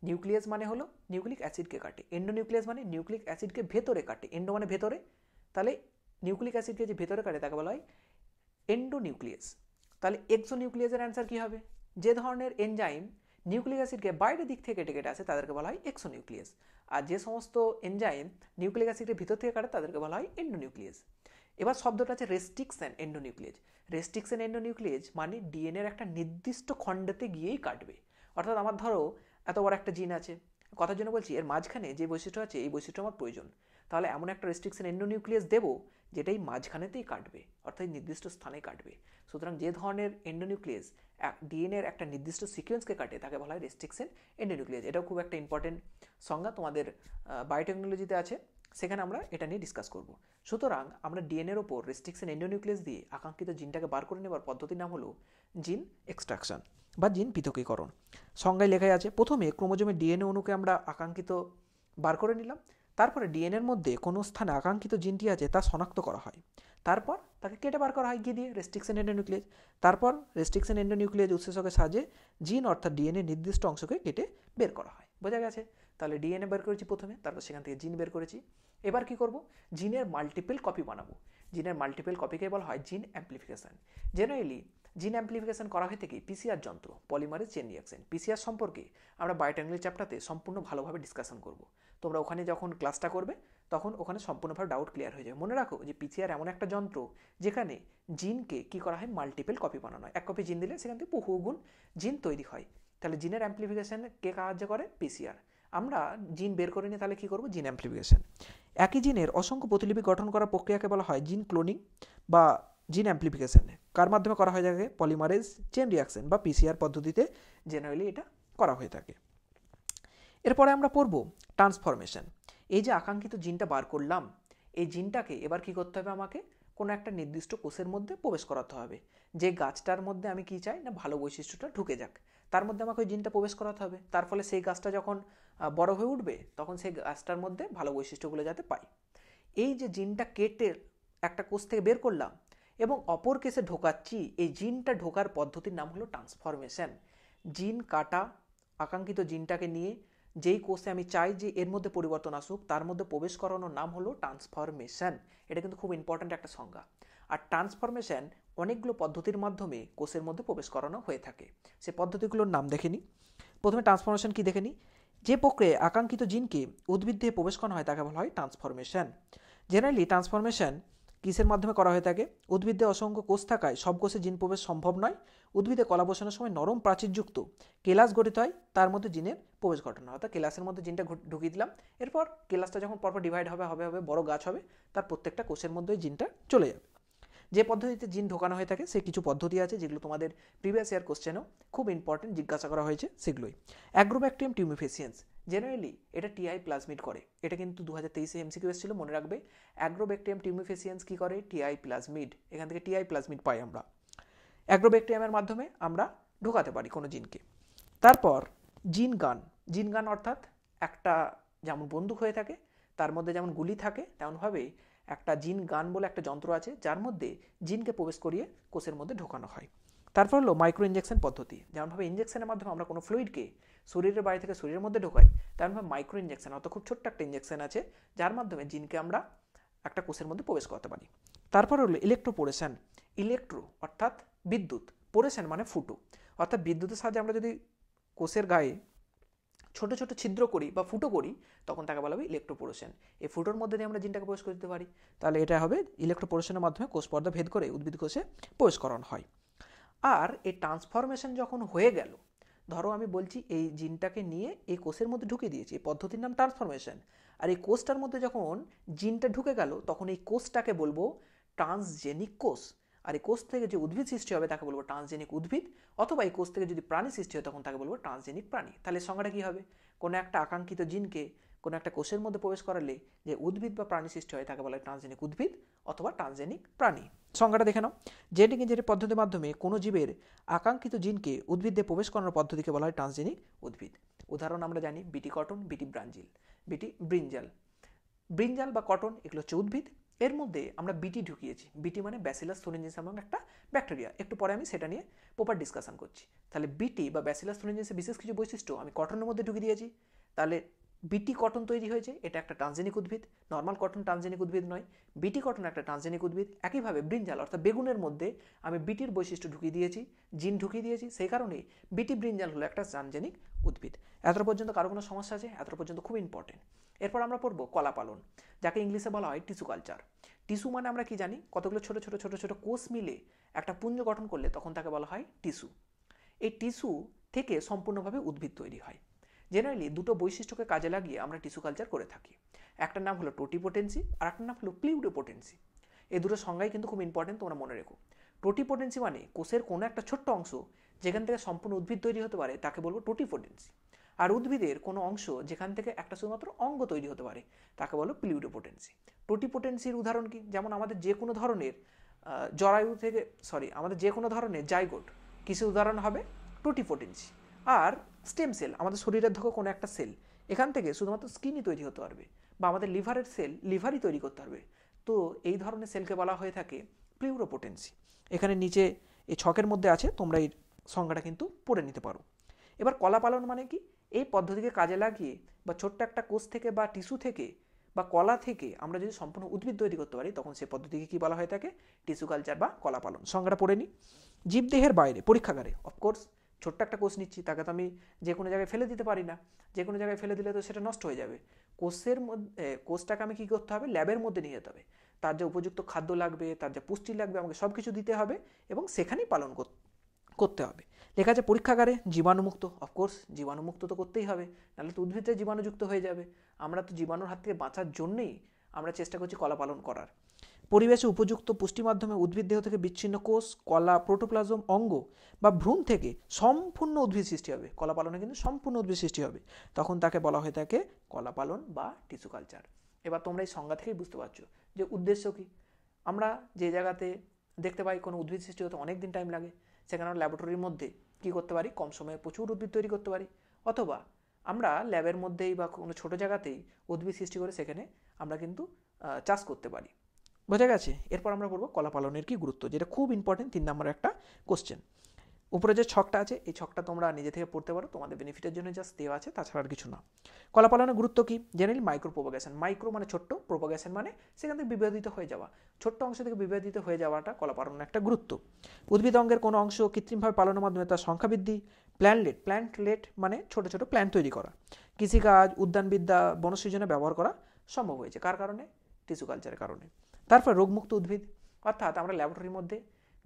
নিউক্লিয়াস মানে হলো নিউক্লিক অ্যাসিডকে কাটে। এন্ডোনিউক্লিয়াস মানে নিউক্লিক অ্যাসিডকে ভেতরে কাটে। এন্ডো মানে ভেতরে, তাহলে নিউক্লিক অ্যাসিডকে যে ভেতরে কাটে তাকে বলা হয় এন্ডোনিউক্লিয়াস। তাহলে এক্সোনিউক্লিয়াসের অ্যান্সার কি হবে? যে ধরনের এনজাইম নিউক্লিক অ্যাসিডকে বাইরের দিক থেকে কেটে কেটে আসে তাদেরকে বলা হয় এক্সোনিউক্লিয়াস। আর যে সমস্ত এনজাইম নিউক্লিক অ্যাসিডের ভিতর থেকে কাটে তাদেরকে বলা হয় এন্ডোনিউক্লিয়াস। এবার শব্দটা আছে রেস্ট্রিকশন এন্ডোনিউক্লিয়েজ। রেস্ট্রিকশন এন্ডোনিউক্লিয়েজ মানে ডিএনএর একটা নির্দিষ্ট খণ্ডতে গিয়েই কাটবে। অর্থাৎ আমার ধরো এত বড় একটা জিন আছে, কথার জন্য বলছি এর মাঝখানে যে বৈশিষ্ট্য আছে এই বৈশিষ্ট্য আমার প্রয়োজন, তাহলে এমন একটা রেস্ট্রিকশন এন্ডোনিউক্লিয়াস দেবো যেটাই মাঝখানেতেই কাটবে, অর্থাৎ নির্দিষ্ট স্থানে কাটবে। সুতরাং যে ধরনের এন্ডোনিউক্লিয়াস ডিএনএর একটা নির্দিষ্ট সিকোয়েন্সকে কাটে তাকে বলা হয় রেস্ট্রিকশন এন্ডোনিউক্লিয়াস। এটাও খুব একটা ইম্পর্টেন্ট সংজ্ঞা, তোমাদের বায়োটেকনোলজিতে আছে, সেখানে আমরা এটা নিয়ে ডিসকাস করব। সুতরাং আমরা ডিএনএর ওপর রেস্ট্রিকশন এন্ডোনিউক্লিয়াস দিয়ে আকাঙ্ক্ষিত জিনটাকে বার করে নেবার পদ্ধতির নাম হলো জিন এক্সট্রাকশন বা জিন পৃথকীকরণ। সংজ্ঞায় লেখাই আছে, প্রথমে ক্রোমোজোমের ডিএনএ অণুকে আমরা আকাঙ্ক্ষিত বার করে নিলাম, তারপরে ডিএনএর মধ্যে কোনো স্থানে আকাঙ্ক্ষিত জিনটি আছে তা শনাক্ত করা হয়, তারপর তাকে কেটে বার করা হয় গিয়ে দিয়ে রেস্ট্রিকশন এন্ডোনিউক্লিয়াস। তারপর রেস্ট্রিকশন এন্ডোনিউক্লিয়াস উৎসেচকের সাহায্যে জিন অর্থাৎ ডিএনএ নির্দিষ্ট অংশকে কেটে বের করা হয়। বোঝা গেছে? তাহলে ডিএনএ বের করেছি প্রথমে, তারপর সেখান থেকে জিন বের করেছি। এবার কি করব? জিনের মাল্টিপল কপি বানাবো। জিনের মাল্টিপল কপিকে বলা হয় জিন অ্যাম্প্লিফিকেশন। জেনারেলি জিন অ্যাম্প্লিফিকেশন করা হয়ে থাকে পিসিআর যন্ত্র, পলিমারেজ চেইন রিঅ্যাকশন। পিসিআর সম্পর্কে আমরা বায়োটেকনোলজি চ্যাপ্টারতে সম্পূর্ণ ভালোভাবে ডিসকাশন করব। তোমরা ওখানে যখন ক্লাসটা করবে তখন ওখানে সম্পূর্ণভাবে ডাউট ক্লিয়ার হয়ে যাবে। মনে রাখো যে পিসিআর এমন একটা যন্ত্র যেখানে জিনকে কি করা হয়? মাল্টিপল কপি বানানো হয়। এক কপি জিন দিলে সেখান থেকে বহুগুণ জিন তৈরি হয়। তাহলে জিনের অ্যাম্প্লিফিকেশন কে সাহায্য করে? পিসিআর। আমরা জিন বের করে নিয়ে তাহলে কী করবো? জিন অ্যাম্প্লিফিকেশন। একই জিনের অসংখ্য প্রতিলিপি গঠন করার প্রক্রিয়াকে বলা হয় জিন ক্লোনিং বা জিন অ্যাম্প্লিফিকেশন। কার মাধ্যমে করা হয়ে থাকে? পলিমারেজ চেইন রিঅ্যাকশন বা পিসিআর পদ্ধতিতে জেনারেলি এটা করা হয়ে থাকে। এরপরে আমরা পড়ব ট্রান্সফরমেশন। এই যে আকাঙ্ক্ষিত জিনটা বার করলাম, এই জিনটাকে এবার কি করতে হবে? আমাকে কোনো একটা নির্দিষ্ট কোষের মধ্যে প্রবেশ করাতে হবে। যে গাছটার মধ্যে আমি কি চাই না ভালো বৈশিষ্ট্যটা ঢুকে যাক, তার মধ্যে আমাকে ওই জিনটা প্রবেশ করাতে হবে। তার ফলে সেই গাছটা যখন বড় হয়ে উঠবে তখন সেই গাছটার মধ্যে ভালো বৈশিষ্ট্যগুলো যাতে পাই। এই যে জিনটা কেটে একটা কোষ থেকে বের করলাম এবং অপর কেসে ঢোকাচ্ছি, এই জিনটা ঢোকার পদ্ধতির নাম হলো ট্রান্সফরমেশন। জিন কাটা আকাঙ্ক্ষিত জিনটাকে নিয়ে যেই কোষে আমি চাই যে এর মধ্যে পরিবর্তন আসুক তার মধ্যে প্রবেশ করানোর নাম হলো ট্রান্সফরমেশন। এটা কিন্তু খুব ইম্পর্ট্যান্ট একটা সংজ্ঞা। আর ট্রান্সফরমেশন অনেকগুলো পদ্ধতির মাধ্যমে কোষের মধ্যে প্রবেশ করানো হয়ে থাকে। সে পদ্ধতিগুলোর নাম দেখে নিই। প্রথমে ট্রান্সফরমেশন কি দেখে নিই। যে প্রক্রিয়ায় আকাঙ্ক্ষিত জিনকে উদ্ভিদ দিয়ে প্রবেশ করানো হয় তাকে বলা হয় ট্রান্সফরমেশন। জেনারেলি ট্রান্সফরমেশন কিসের মাধ্যমে করা হয়ে থাকে? উদ্ভিদে অসংখ্য কোষ থাকায় সব কোষে জিন প্রবেশ সম্ভব নয়। উদ্ভিদে কলা বসানোর সময় নরম প্রাচীরযুক্ত কেলাস গঠিত হয়, তার মধ্যে জিনের প্রবেশ ঘটানো হয়। অর্থাৎ কেলাসের মধ্যে জিনটা ঢুকিয়ে দিলাম, এরপর কেলাসটা যখন পরপর ডিভাইড হবে বড় গাছ হবে, তার প্রত্যেকটা কোষের মধ্যে জিনটা চলে যাবে। যে পদ্ধতিতে জিন ঢোকানো হয়ে থাকে সেই কিছু পদ্ধতি আছে যেগুলো তোমাদের প্রিভিয়াস ইয়ার কোশ্চেনেও খুব ইম্পর্টেন্ট জিজ্ঞাসা করা হয়েছে, সেগুলোই। অ্যাগ্রোব্যাকটেরিয়াম টিউমিফেসিয়েন্স, জেনারেলি এটা টিআই প্লাজমিড করে। এটা কিন্তু 2023-এ এমসিকিউ এসেছিল, মনে রাখবে। অ্যাগ্রোব্যাকটেরিয়াম টিউমিফেসিয়েন্স কি করে? টিআই প্লাজমিড, এখান থেকে টিআই প্লাজমিড পাই আমরা। অ্যাগ্রোব্যাকটেরিয়ামের মাধ্যমে আমরা ঢোকাতে পারি কোনো জিনকে। তারপর জিন গান অর্থাৎ একটা যেমন বন্দুক হয়ে থাকে, তার মধ্যে যেমন গুলি থাকে, তেমনভাবে একটা জিন গান বলে একটা যন্ত্র আছে যার মধ্যে জিনকে প্রবেশ করিয়ে কোষের মধ্যে ঢোকানো হয়। তারপর হলো মাইক্রো ইঞ্জেকশন পদ্ধতি। যেমনভাবে ইঞ্জেকশনের মাধ্যমে আমরা কোনো ফ্লুইডকে শরীরের বাইরে থেকে শরীরের মধ্যে ঢোকাই, তেমনভাবে মাইক্রো ইঞ্জেকশন অর্থাৎ খুব ছোট্ট একটা ইঞ্জেকশন আছে যার মাধ্যমে জিনকে আমরা একটা কোষের মধ্যে প্রবেশ করতে পারি। তারপর হলো ইলেকট্রোপোরেশন। ইলেকট্রো অর্থাৎ বিদ্যুৎ, পোরেশন মানে ফুটো, অর্থাৎ বিদ্যুতের সাহায্যে আমরা যদি কোষের গায়ে ছোট ছোট ছিদ্র করি বা ফুটো করি, তখন তাকে বলা হবে ইলেকট্রোপোরেশন। এই ফুটোর মধ্যে দিয়ে আমরা জিনটাকে প্রবেশ করে দিতে পারি, তাহলে এটা হবে ইলেকট্রোপোরেশনের মাধ্যমে কোষ পর্দা ভেদ করে উদ্ভিদ কোষে প্রবেশ করানো হয়। আর এই ট্রান্সফরমেশন যখন হয়ে গেল, ধরো আমি বলছি এই জিনটাকে নিয়ে এই কোষের মধ্যে ঢুকিয়ে দিয়েছি, এই পদ্ধতির নাম ট্রান্সফরমেশন। আর এই কোষটার মধ্যে যখন জিনটা ঢুকে গেল, তখন এই কোষটাকে বলবো ট্রান্সজেনিক কোষ। আর এই কোষ থেকে যে উদ্ভিদ সৃষ্টি হবে তাকে বলবো ট্রান্সজেনিক উদ্ভিদ, অথবা এই কোষ থেকে যদি প্রাণী সৃষ্টি হয় তখন তাকে বলবো ট্রান্সজেনিক প্রাণী। তাহলে সংজ্ঞাটা কী হবে? কোনো একটা আকাঙ্ক্ষিত জিনকে কোনো একটা কোষের মধ্যে প্রবেশ করালে যে উদ্ভিদ বা প্রাণী সৃষ্টি হয় তাকে বলা হয় ট্রান্সজেনিক উদ্ভিদ অথবা ট্রান্সজেনিক প্রাণী। সংজ্ঞাটা দেখে নাও। জেনেটিক ইঞ্জিনিয়ারিং পদ্ধতির মাধ্যমে কোনো জীবের আকাঙ্ক্ষিত জিনকে উদ্ভিদে প্রবেশ করানোর পদ্ধতিকে বলা হয় ট্রান্সজেনিক উদ্ভিদ। উদাহরণ আমরা জানি বিটি কটন, বিটি ব্রিঞ্জাল। ব্রিঞ্জাল বা কটন এগুলো হচ্ছে উদ্ভিদ, এর মধ্যে আমরা বিটি ঢুকিয়েছি। বিটি মানে ব্যাসিলাস থুরিনজেন্সিস নামক একটা ব্যাকটেরিয়া, একটু পরে আমি সেটা নিয়ে প্রপার ডিসকাশন করছি। তাহলে বিটি বা ব্যাসিলাস থুরিনজেন্সিসের বিশেষ কিছু বৈশিষ্ট্য আমি কটনের মধ্যে ঢুকিয়ে দিয়েছি, তাহলে বিটি কটন তৈরি হয়েছে। এটা একটা ট্রান্সজেনিক উদ্ভিদ, নর্মাল কটন ট্রান্সজেনিক উদ্ভিদ নয়, বিটি কটন একটা ট্রান্সজেনিক উদ্ভিদ। একইভাবে ব্রিঞ্জাল অর্থাৎ বেগুনের মধ্যে আমি বিটির বৈশিষ্ট্য ঢুকিয়ে দিয়েছি, জিন ঢুকিয়ে দিয়েছি, সেই কারণেই বিটি ব্রিঞ্জাল হলো একটা ট্রান্সজেনিক উদ্ভিদ। এত পর্যন্ত কারো কোনো সমস্যা আছে? এত পর্যন্ত খুব ইম্পর্টেন্ট। এরপর আমরা পড়বো কলা পালন, যাকে ইংলিশে বলা হয় টিস্যু কালচার। টিস্যু মানে আমরা কি জানি? কতগুলো ছোট ছোট ছোট ছোট কোষ মিলে একটা পুঞ্জ গঠন করলে তখন তাকে বলা হয় টিস্যু। এই টিস্যু থেকে সম্পূর্ণভাবে উদ্ভিদ তৈরি হয়। জেনারেলি দুটো বৈশিষ্ট্যকে কাজে লাগিয়ে আমরা টিস্যু কালচার করে থাকি। একটার নাম হলো টোটিপোটেন্সি আর একটার নাম হলো প্লিউটোপোটেন্সি। এই দুটো সংজ্ঞাই কিন্তু খুব ইম্পর্টেন্ট, তোমরা মনে রেখো। টোটিপোটেন্সি মানে কোষের কোনো একটা ছোট্ট অংশ যেখান থেকে সম্পূর্ণ উদ্ভিদ তৈরি হতে পারে তাকে বলবো টোটিপোটেন্সি। আর উদ্ভিদের কোনো অংশ যেখান থেকে একটা শুধুমাত্র অঙ্গ তৈরি হতে পারে তাকে বলো প্লিউটোপোটেন্সি। টোটিপোটেন্সির উদাহরণ কি? যেমন আমাদের যে কোনো ধরনের আমাদের যে কোনো ধরনের জাইগোট কিসের উদাহরণ হবে? টোটিপোটেন্সি। আর স্টেম সেল, আমাদের শরীরের ধরো কোনো একটা সেল, এখান থেকে শুধুমাত্র স্কিনই তৈরি হতে পারবে, বা আমাদের লিভারের সেল লিভারই তৈরি করতে পারবে, তো এই ধরনের সেলকে বলা হয়ে থাকে প্লিউটোপোটেন্সি। এখানে নিচে এই ছকের মধ্যে আছে, তোমরা এই সংজ্ঞাটা কিন্তু পড়ে নিতে পারো। এবার কলা পালন মানে কি? এই পদ্ধতিকে কাজে লাগিয়ে বা ছোট্ট একটা কোষ থেকে বা টিস্যু থেকে বা কলা থেকে আমরা যদি সম্পূর্ণ উদ্ভিদ তৈরি করতে পারি তখন সেই পদ্ধতিকে কি বলা হয়ে থাকে? টিস্যু কালচার বা কলা পালন। সংজ্ঞাটা পড়ে নিই। জীবদেহের বাইরে পরীক্ষাগারে অফকোর্স ছোট্ট একটা কোষ নিচ্ছি, তাকে তো আমি যে কোনো জায়গায় ফেলে দিতে পারি না, যে কোনো জায়গায় ফেলে দিলে তো সেটা নষ্ট হয়ে যাবে। কোষটাকে আমি কী করতে হবে? ল্যাবের মধ্যে নিয়ে যেতে হবে, তার যে উপযুক্ত খাদ্য লাগবে, তার যে পুষ্টি লাগবে, আমাকে সব কিছু দিতে হবে এবং সেখানেই পালন করতে হবে। লেখা আছে পরীক্ষাগারে জীবাণুমুক্ত। অফকোর্স জীবাণুমুক্ত তো করতেই হবে, নাহলে তো উদ্ভিদটা জীবাণুযুক্ত হয়ে যাবে। আমরা তো জীবাণুর হাত থেকে বাঁচার জন্যেই আমরা চেষ্টা করছি কলা পালন করার। পরিবেশে উপযুক্ত পুষ্টি মাধ্যমে উদ্ভিদ দেহ থেকে বিচ্ছিন্ন কোষ, কলা, প্রোটোপ্লাজম, অঙ্গ বা ভ্রূণ থেকে সম্পূর্ণ উদ্ভিদ সৃষ্টি হবে। কলা পালনে কিন্তু সম্পূর্ণ উদ্ভিদ সৃষ্টি হবে, তখন তাকে বলা হয়ে থাকে কলা পালন বা টিস্যু কালচার। এবার তোমরা এই সংজ্ঞা থেকেই বুঝতে পারছো যে উদ্দেশ্য কি। আমরা যে জায়গাতে দেখতে পাই কোনো উদ্ভিদ সৃষ্টি হতে অনেক দিন টাইম লাগে, সেখানে আমরা ল্যাবরেটরির মধ্যে কী করতে পারি? কম সময়ে প্রচুর উদ্ভিদ তৈরি করতে পারি, অথবা আমরা ল্যাবের মধ্যেই বা কোনো ছোটো জায়গাতেই উদ্ভিদ সৃষ্টি করে সেখানে আমরা কিন্তু চাষ করতে পারি। বোঝা গেছে? এরপর আমরা পড়বো কলা পালনের কি গুরুত্ব, যেটা খুব ইম্পর্টেন্ট, 3 নম্বরের একটা কোশ্চেন। উপরে যে ছকটা আছে এই ছকটা তোমরা নিজে থেকে পড়তে পারো, তোমাদের বেনিফিটের জন্য জাস্ট দেওয়া আছে, তাছাড়া আর কিছু না। কলা পালনের গুরুত্ব কি? Generally micro propagation. মাইক্রো মানে ছোট্ট, প্রোপাগেশন মানে সেখান থেকে বিভাজিত হয়ে যাওয়া, ছোট্ট অংশ থেকে বিভাজিত হয়ে যাওয়াটা কলা পালনের একটা গুরুত্ব। উদ্ভিদ অঙ্গের কোনো অংশ কৃত্রিমভাবে পালনের মাধ্যমে তার সংখ্যা বৃদ্ধি। প্ল্যান্টলেট মানে ছোট ছোট প্ল্যান্ট তৈরি করা। কৃষিকাজ, উদ্যানবিদ্যা, বনসৃজনে ব্যবহার করা সম্ভব হয়েছে কার কারণে? টিস্যু কালচারের কারণে। তারপর রোগমুক্ত উদ্ভিদ, অর্থাৎ আমরা ল্যাবরেটরির মধ্যে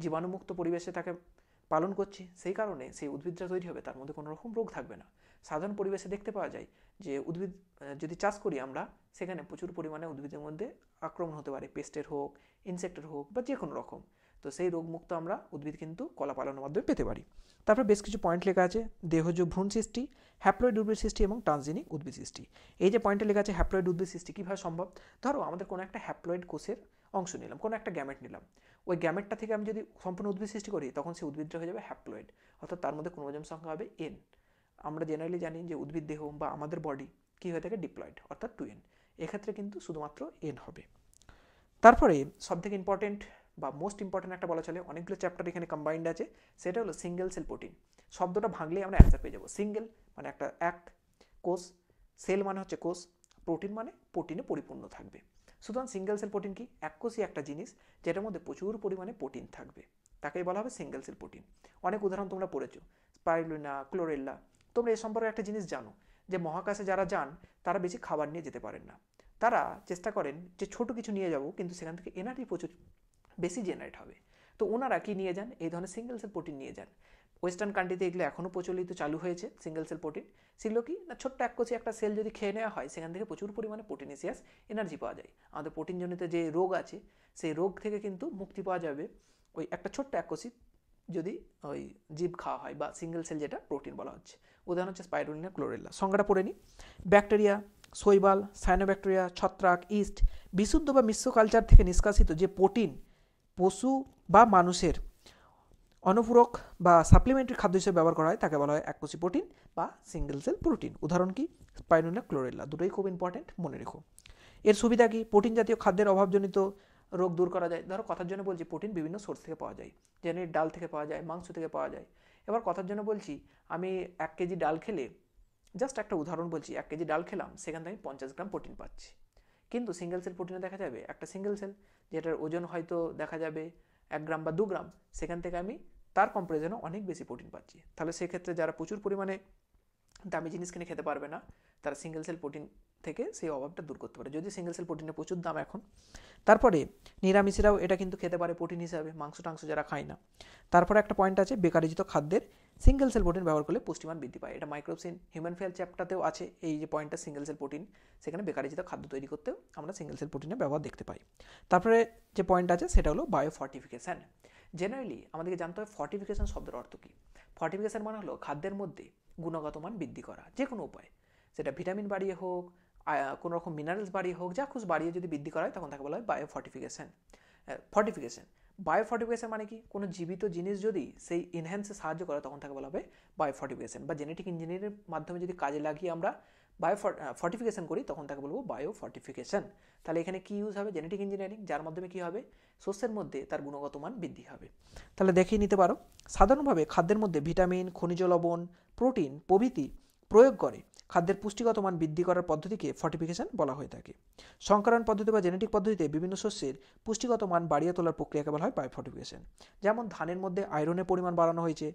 জীবাণুমুক্ত পরিবেশে তাকে পালন করছি, সেই কারণে সেই উদ্ভিদটা তৈরি হবে, তার মধ্যে কোনো রকম রোগ থাকবে না। সাধারণ পরিবেশে দেখতে পাওয়া যায় যে উদ্ভিদ যদি চাষ করি আমরা, সেখানে প্রচুর পরিমাণে উদ্ভিদের মধ্যে আক্রমণ হতে পারে, পেস্টের হোক, ইনসেক্টের হোক বা যে কোনো রকম। তো সেই রোগমুক্ত আমরা উদ্ভিদ কিন্তু কলা পালনের মাধ্যমে পেতে পারি। তারপর বেশ কিছু পয়েন্ট লেখা আছে, দেহজ ভ্রূণ সৃষ্টি, হ্যাপ্লয়েড উদ্ভিদ সৃষ্টি এবং ট্রান্সজেনিক উদ্ভিদ সৃষ্টি। এই যে পয়েন্টে লেখা আছে হ্যাপ্লয়েড উদ্ভিদ সৃষ্টি কীভাবে সম্ভব, ধরো আমাদের কোনো একটা হ্যাপ্লয়েড কোষের অংশ নিলাম, কোনো একটা গ্যামেট নিলাম, ওই গ্যামেটটা থেকে আমি যদি সম্পূর্ণ উদ্ভিদ সৃষ্টি করি, তখন সেই উদ্ভিদটা হয়ে যাবে হ্যাপ্লয়েড, অর্থাৎ তার মধ্যে ক্রোমোজোম সংখ্যা হবে n। আমরা জেনারেলি জানি যে উদ্ভিদ দেহ বা আমাদের বডি কী হয়ে থাকে, ডিপ্লয়েড, অর্থাৎ 2n। এক্ষেত্রে কিন্তু শুধুমাত্র n হবে। তারপরে সবথেকে ইম্পর্টেন্ট বা মোস্ট ইম্পর্টেন্ট একটা বলা চলে, অনেকগুলো চ্যাপ্টার এখানে কম্বাইন্ড আছে, সেটা হলো সিঙ্গেল সেল প্রোটিন। শব্দটা ভাঙলেই আমরা অ্যান্সার পেয়ে যাবো। সিঙ্গেল মানে একটা এক কোষ, সেল মানে হচ্ছে কোষ, প্রোটিন মানে প্রোটিনে পরিপূর্ণ থাকবে। সুতরাং সিঙ্গেল সেল প্রোটিন কি, এককোষী একটা জিনিস যেটার মধ্যে প্রচুর পরিমাণে প্রোটিন থাকবে, তাকেই বলা হবে সিঙ্গেল সেল প্রোটিন। অনেক উদাহরণ তোমরা পড়েছো, স্পাইরুলিনা, ক্লোরেল্লা। তোমরা এই সম্পর্কে একটা জিনিস জানো যে মহাকাশে যারা যান তারা বেশি খাবার নিয়ে যেতে পারেন না, তারা চেষ্টা করেন যে ছোট কিছু নিয়ে যাব, কিন্তু সেখান থেকে এনার্জি প্রচুর বেশি জেনারেট হবে। তো ওনারা কি নিয়ে যান, এই ধরনের সিঙ্গেল সেল প্রোটিন নিয়ে যান। ওয়েস্টার্ন কান্ট্রিতে এগুলো এখনও প্রচলিত চালু হয়েছে সিঙ্গেল সেল প্রোটিন। সেগুলো কি না, ছোট্ট এককোষী একটা সেল যদি খেয়ে নেওয়া হয়, সেখান থেকে প্রচুর পরিমাণে প্রোটিনেসিয়াস এনার্জি পাওয়া যায়। আমাদের প্রোটিনজনিত যে রোগ আছে, সেই রোগ থেকে কিন্তু মুক্তি পাওয়া যাবে ওই একটা ছোট্ট এককোষী যদি ওই জীব খাওয়া হয়, বা সিঙ্গেল সেল যেটা প্রোটিন বলা হচ্ছে। উদাহরণ হচ্ছে স্পাইরুলিনা, ক্লোরেল্লা। সংজ্ঞাটা পড়ে নিই। ব্যাকটেরিয়া, শৈবাল, সায়ানোব্যাকটেরিয়া, ছত্রাক, ইস্ট, বিশুদ্ধ বা মিশ্র কালচার থেকে নিষ্কাশিত যে প্রোটিন পশু বা মানুষের অনুপূরক বা সাপ্লিমেন্টারি খাদ্য হিসেবে ব্যবহার করা হয়, তাকে বলা হয় এককোষী প্রোটিন বা সিঙ্গেল সেল প্রোটিন। উদাহরণ কি, স্পাইরুলিনা, ক্লোরেল্লা। দুটোই খুব ইম্পর্টেন্ট, মনে রেখো। এর সুবিধা কি, প্রোটিন জাতীয় খাদ্যের অভাবজনিত রোগ দূর করা যায়। ধরো কথার জন্য বলছি, প্রোটিন বিভিন্ন সোর্স থেকে পাওয়া যায়, যেমন ডাল থেকে পাওয়া যায়, মাংস থেকে পাওয়া যায়। এবার কথার জন্য বলছি, আমি 1 কেজি ডাল খেলে, জাস্ট একটা উদাহরণ বলছি, 1 কেজি ডাল খেলাম, সেখান থেকে আমি 50 গ্রাম প্রোটিন পাচ্ছি। কিন্তু সিঙ্গেল সেল প্রোটিনে দেখা যাবে একটা সিঙ্গেল সেল যেটার ওজন হয়তো দেখা যাবে 1 গ্রাম বা 2 গ্রাম, সেখান থেকে আমি তার কম্পারিজনে অনেক বেশি প্রোটিন পাচ্ছি। তাহলে সেক্ষেত্রে যারা প্রচুর পরিমাণে দামি জিনিস কিনে খেতে পারবে না, তারা সিঙ্গেল সেল প্রোটিন থেকে সেই অভাবটা দূর করতে পারে, যদি সিঙ্গেল সেল প্রোটিনের প্রচুর দাম এখন। তারপরে নিরামিষেরাও এটা কিন্তু খেতে পারে প্রোটিন হিসাবে, মাংস টাংস যারা খায় না। তারপরে একটা পয়েন্ট আছে, বেকারিজিত খাদ্যের সিঙ্গেল সেল প্রোটিন ব্যবহার করলে পুষ্টিমান বৃদ্ধি পায়। এটা মাইক্রোবস ইন হিউম্যান ফেল চ্যাপ্টারতেও আছে এই যে পয়েন্টটা, সিঙ্গেল সেল প্রোটিন। সেখানে বেকারিজিত খাদ্য তৈরি করতেও আমরা সিঙ্গেল সেল প্রোটিনের ব্যবহার দেখতে পাই। তারপরে যে পয়েন্ট আছে সেটা হলো বায়োফর্টিফিকেশান। জেনারেলি আমাদেরকে জানতে হবে ফর্টিফিকেশান শব্দের অর্থ কী। ফর্টিফিকেশান মানে হলো খাদ্যের মধ্যে গুণগত মান বৃদ্ধি করা, যে কোনো উপায়, সেটা ভিটামিন বাড়িয়ে হোক, কোনো রকম মিনারেলস বাড়িয়ে হোক, যা খুশ বাড়িয়ে যদি বৃদ্ধি করা হয়, তখন তাকে বলা হয় বায়োফর্টিফিকেশান। বায়োফর্টিফিকেশান মানে কি, কোনো জীবিত জিনিস যদি সেই এনহ্যান্সে সাহায্য করে, তখন তাকে বলা হবে বায়োফর্টিফিকেশান। বা জেনেটিক ইঞ্জিনিয়ারিংয়ের মাধ্যমে যদি কাজে লাগিয়ে আমরা বায়োফর্টিফিকেশান করি, তখন তাকে বলবো বায়োফর্টিফিকেশান। তাহলে এখানে কি ইউজ হবে, জেনেটিক ইঞ্জিনিয়ারিং, যার মাধ্যমে কি হবে, শস্যের মধ্যে তার গুণগত মান বৃদ্ধি হবে। তাহলে দেখিয়ে নিতে পারো, সাধারণভাবে খাদ্যের মধ্যে ভিটামিন, খনিজ লবণ, প্রোটিন প্রভৃতি প্রয়োগ করে খাদ্যের পুষ্টিগত মান বৃদ্ধি করার পদ্ধতিকে ফর্টিফিকেশান বলা হয়ে থাকে। সংকরণ পদ্ধতি বা জেনেটিক পদ্ধতিতে বিভিন্ন শস্যের পুষ্টিগত মান বাড়িয়ে তোলার প্রক্রিয়াকে বলা হয় বায়োফর্টিফিকেশান। যেমন ধানের মধ্যে আয়রনের পরিমাণ বাড়ানো হয়েছে,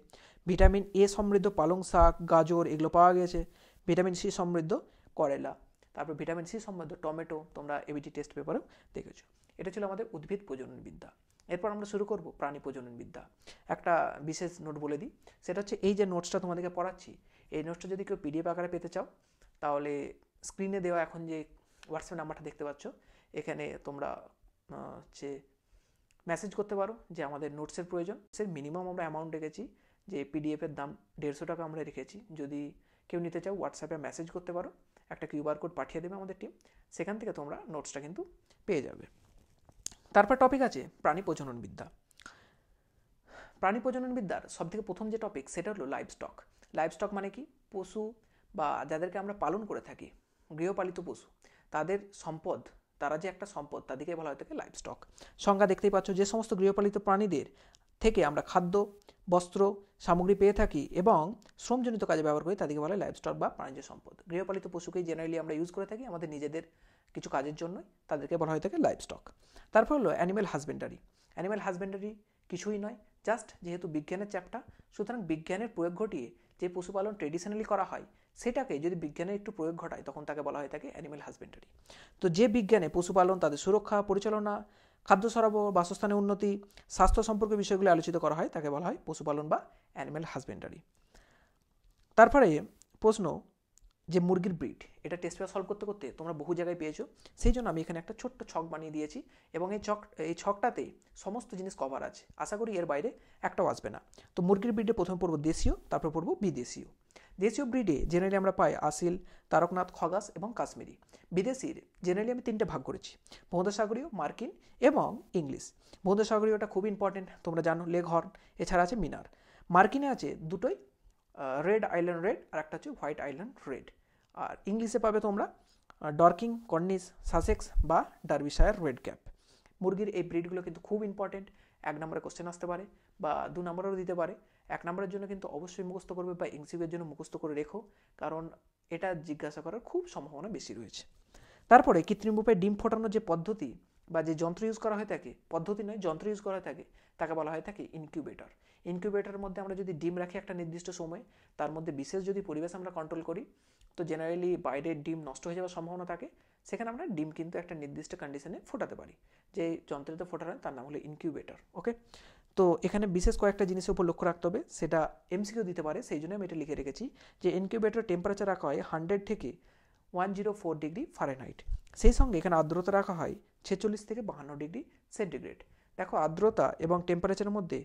ভিটামিন এ সমৃদ্ধ পালং শাক, গাজর এগুলো পাওয়া গেছে, ভিটামিন সি সমৃদ্ধ করেলা, তারপর ভিটামিন সি সমৃদ্ধ টমেটো, তোমরা এবিটি টেস্ট পেপারেও দেখেছো। এটা ছিল আমাদের উদ্ভিদ প্রজনন বিদ্যা। এরপর আমরা শুরু করব প্রাণী প্রজনন বিদ্যা। একটা বিশেষ নোট বলে দিই, সেটা হচ্ছে এই যে নোটসটা তোমাদেরকে পড়াচ্ছি, এই নোটসটা যদি কেউ পিডিএফ আকারে পেতে চাও, তাহলে স্ক্রিনে দেওয়া এখন যে হোয়াটসঅ্যাপ নাম্বারটা দেখতে পাচ্ছ, এখানে তোমরা হচ্ছে মেসেজ করতে পারো যে আমাদের নোটসের প্রয়োজন। সে মিনিমাম আমরা অ্যামাউন্ট রেখেছি, যে পিডিএফের দাম 150 টাকা আমরা রেখেছি। যদি কেউ নিতে চাও, হোয়াটসঅ্যাপে মেসেজ করতে পারো, একটা কিউআর কোড পাঠিয়ে দেবে আমাদের টিম, সেখান থেকে তোমরা নোটসটা কিন্তু পেয়ে যাবে। তারপর টপিক আছে প্রাণী প্রজনন বিদ্যা। প্রাণী প্রজনন বিদ্যার সবথেকে প্রথম যে টপিক, সেটা হলো লাইভস্টক। লাইভস্টক মানে কি, পশু বা যাদেরকে আমরা পালন করে থাকি, গৃহপালিত পশু, তাদের সম্পদ, তারা যে একটা সম্পদ, তাদেরকে বলা হয়ে থাকে লাইভস্টক। সংজ্ঞা দেখতেই পাচ্ছ, যে সমস্ত গৃহপালিত প্রাণীদের থেকে আমরা খাদ্য, বস্ত্র, সামগ্রী পেয়ে থাকি এবং শ্রমজনিত কাজে ব্যবহার করি, তাদেরকে বলা হয় লাইভস্টক বা প্রাণীজ সম্পদ। গৃহপালিত পশুকেই জেনারেলি আমরা ইউজ করে থাকি আমাদের নিজেদের কিছু কাজের জন্যই, তাদেরকে বলা হয়ে থাকে লাইভস্টক। তারপর হলো অ্যানিম্যাল হাজবেন্ডারি। অ্যানিম্যাল হাজবেন্ডারি কিছুই নয়, জাস্ট যেহেতু বিজ্ঞানের চ্যাপ্টার, সুতরাং বিজ্ঞানের প্রয়োগ ঘটিয়ে যে পশুপালন ট্রেডিশনালি করা হয়, সেটাকে যদি বিজ্ঞানের একটু প্রয়োগ ঘটায়, তখন তাকে বলা হয়ে থাকে অ্যানিম্যাল হাজবেন্ডারি। তো যে বিজ্ঞানে পশুপালন, তাদের সুরক্ষা, পরিচালনা, খাদ্য সরবরাহ, বাসস্থানের উন্নতি, স্বাস্থ্য সম্পর্কে বিষয়গুলি আলোচিত করা হয়, তাকে বলা হয় পশুপালন বা অ্যানিম্যাল হাজবেন্ডারি। তারপরে প্রশ্ন যে মুরগির ব্রিড, এটা টেস্ট পেপার সলভ করতে করতে তোমরা বহু জায়গায় পেয়েছো, সেই জন্য আমি এখানে একটা ছোট্ট ছক বানিয়ে দিয়েছি এবং এই ছকটাতে সমস্ত জিনিস কভার আছে, আশা করি এর বাইরে একটাও আসবে না। তো মুরগির ব্রিডে প্রথমে পড়বো দেশীয়, তারপর পড়বো বিদেশীয়। দেশীয় ব্রিডে জেনারেলি আমরা পাই আসিল, তারকনাথ, খগাস এবং কাশ্মীরি। বিদেশির জেনারেলি আমি তিনটে ভাগ করেছি, ভূমধ্যসাগরীয়, মার্কিন এবং ইংলিশ। ভূমধ্যসাগরীয়টা খুব ইম্পর্টেন্ট, তোমরা জানো, লেগ হর্ন, এছাড়া আছে মিনার। মার্কিনে আছে দুটোই, রেড আইল্যান্ড রেড আর একটা হচ্ছে হোয়াইট আইল্যান্ড রেড। আর ইংলিশে পাবে তোমরা ডর্কিং, কর্নিশ, সাসেক্স বা ডার্বিশায়ার রেড ক্যাপ। মুরগির এই ব্রিডগুলো কিন্তু খুব ইম্পর্টেন্ট, 1 নম্বরে কোশ্চেন আসতে পারে বা 2 নম্বরেও দিতে পারে। 1 নম্বরের জন্য কিন্তু অবশ্যই মুখস্থ করবে বা এমসিকিউর জন্য মুখস্থ করে রেখো, কারণ এটা জিজ্ঞাসা করার খুব সম্ভাবনা বেশি রয়েছে। তারপরে কৃত্রিম রূপে ডিম ফোটানোর যে পদ্ধতি বা যে যন্ত্র ইউজ করা হয়ে থাকে, পদ্ধতি নয় যন্ত্র ইউজ করা হয়ে থাকে, তাকে বলা হয়ে থাকে ইনকিউবেটর। ইনকিউবেটরের মধ্যে আমরা যদি ডিম রাখি একটা নির্দিষ্ট সময়, তার মধ্যে বিশেষ যদি পরিবেশ আমরা কন্ট্রোল করি, তো জেনারেলি বাইরের ডিম নষ্ট হয়ে যাওয়ার সম্ভাবনা থাকে, সেখানে আমরা ডিম কিন্তু একটা নির্দিষ্ট কন্ডিশনে ফোটাতে পারি। যে যন্ত্রতে ফোটানো তার নাম হলো ইনকিউবেটর। ওকে, তো এখানে বিশেষ কয়েকটা জিনিসের উপর লক্ষ্য রাখতে হবে, সেটা এমসিকিউ দিতে পারে, সেই জন্য আমি এটা লিখে রেখেছি যে ইনকিউবেটর টেম্পারেচার রাখা হয় 100 থেকে 104 ডিগ্রি ফারেনহাইট। সেই সঙ্গে এখানে আর্দ্রতা রাখা হয় 46 থেকে 52 ডিগ্রি সেন্টিগ্রেড। দেখো আর্দ্রতা এবং টেম্পারেচারের মধ্যে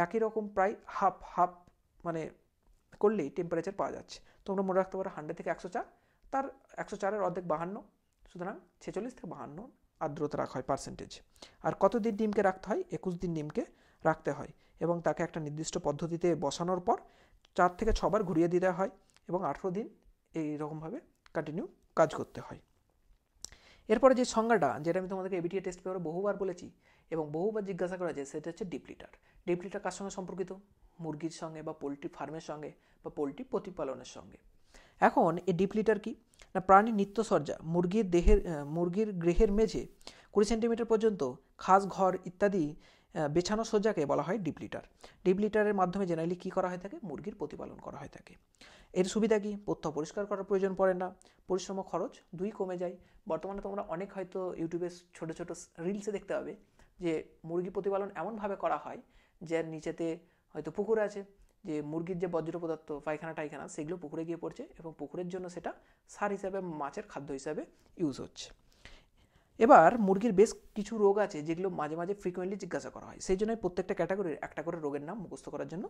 একই রকম প্রায় হাফ মানে করলেই টেম্পারেচার পাওয়া যাচ্ছে। তোমরা মনে রাখতে পারো 100 থেকে 104, তার 104-এর অর্ধেক 52, সুতরাং 46 থেকে 52 আর্দ্রতা রাখা হয় পার্সেন্টেজ। আর কতদিন ডিমকে রাখতে হয়? 21 দিন ডিমকে রাখতে হয় এবং তাকে একটা নির্দিষ্ট পদ্ধতিতে বসানোর পর 4 থেকে 6 বার ঘুরিয়ে দিতে হয় এবং 18 দিন এইরকমভাবে কন্টিনিউ কাজ করতে হয়। এরপরে যে সংজ্ঞাটা, যেটা আমি তোমাদেরকে এবিটিএ টেস্ট পেপারে বহুবার বলেছি এবং বহুবার জিজ্ঞাসা করা যায়, সেটা হচ্ছে ডিপ লিটার। ডিপ লিটার কার সঙ্গে সম্পর্কিত? মুরগির সঙ্গে বা পোলট্রি ফার্মের সঙ্গে বা পোলট্রি প্রতিপালনের সঙ্গে। এখন এই ডিপ লিটার কি না, প্রাণী নিত্যসজ্জা, মুরগির গৃহের মেঝে 20 সেন্টিমিটার পর্যন্ত খাস ঘর ইত্যাদি বেছানো সজ্জাকে বলা হয় ডিপ লিটার। ডিপ লিটারের মাধ্যমে জেনারেলি কী করা হয়ে থাকে? মুরগির প্রতিপালন করা হয়ে থাকে। এর সুবিধা কি? প্রত্যহ পরিষ্কার করার প্রয়োজন পড়ে না, পরিশ্রম খরচ 2 কমে যায়। বর্তমানে তোমরা অনেক হয়তো ইউটিউবে ছোটো ছোটো রিলসে দেখতে পাবে যে মুরগি প্রতিপালন এমনভাবে করা হয় যে নিচেতে হয়তো পুকুর আছে, যে মুরগির যে বজ্র পদার্থ পায়খানা টাইখানা সেগুলো পুকুরে গিয়ে পড়ছে এবং পুকুরের জন্য সেটা সার হিসাবে, মাছের খাদ্য হিসাবে ইউজ হচ্ছে। এবার মুরগির বেশ কিছু রোগ আছে যেগুলো মাঝে মাঝে ফ্রিকোয়েন্টলি জিজ্ঞাসা করা হয়, সেই জন্য প্রত্যেকটা ক্যাটাগরির একটা করে রোগের নাম মুখস্থ করার জন্য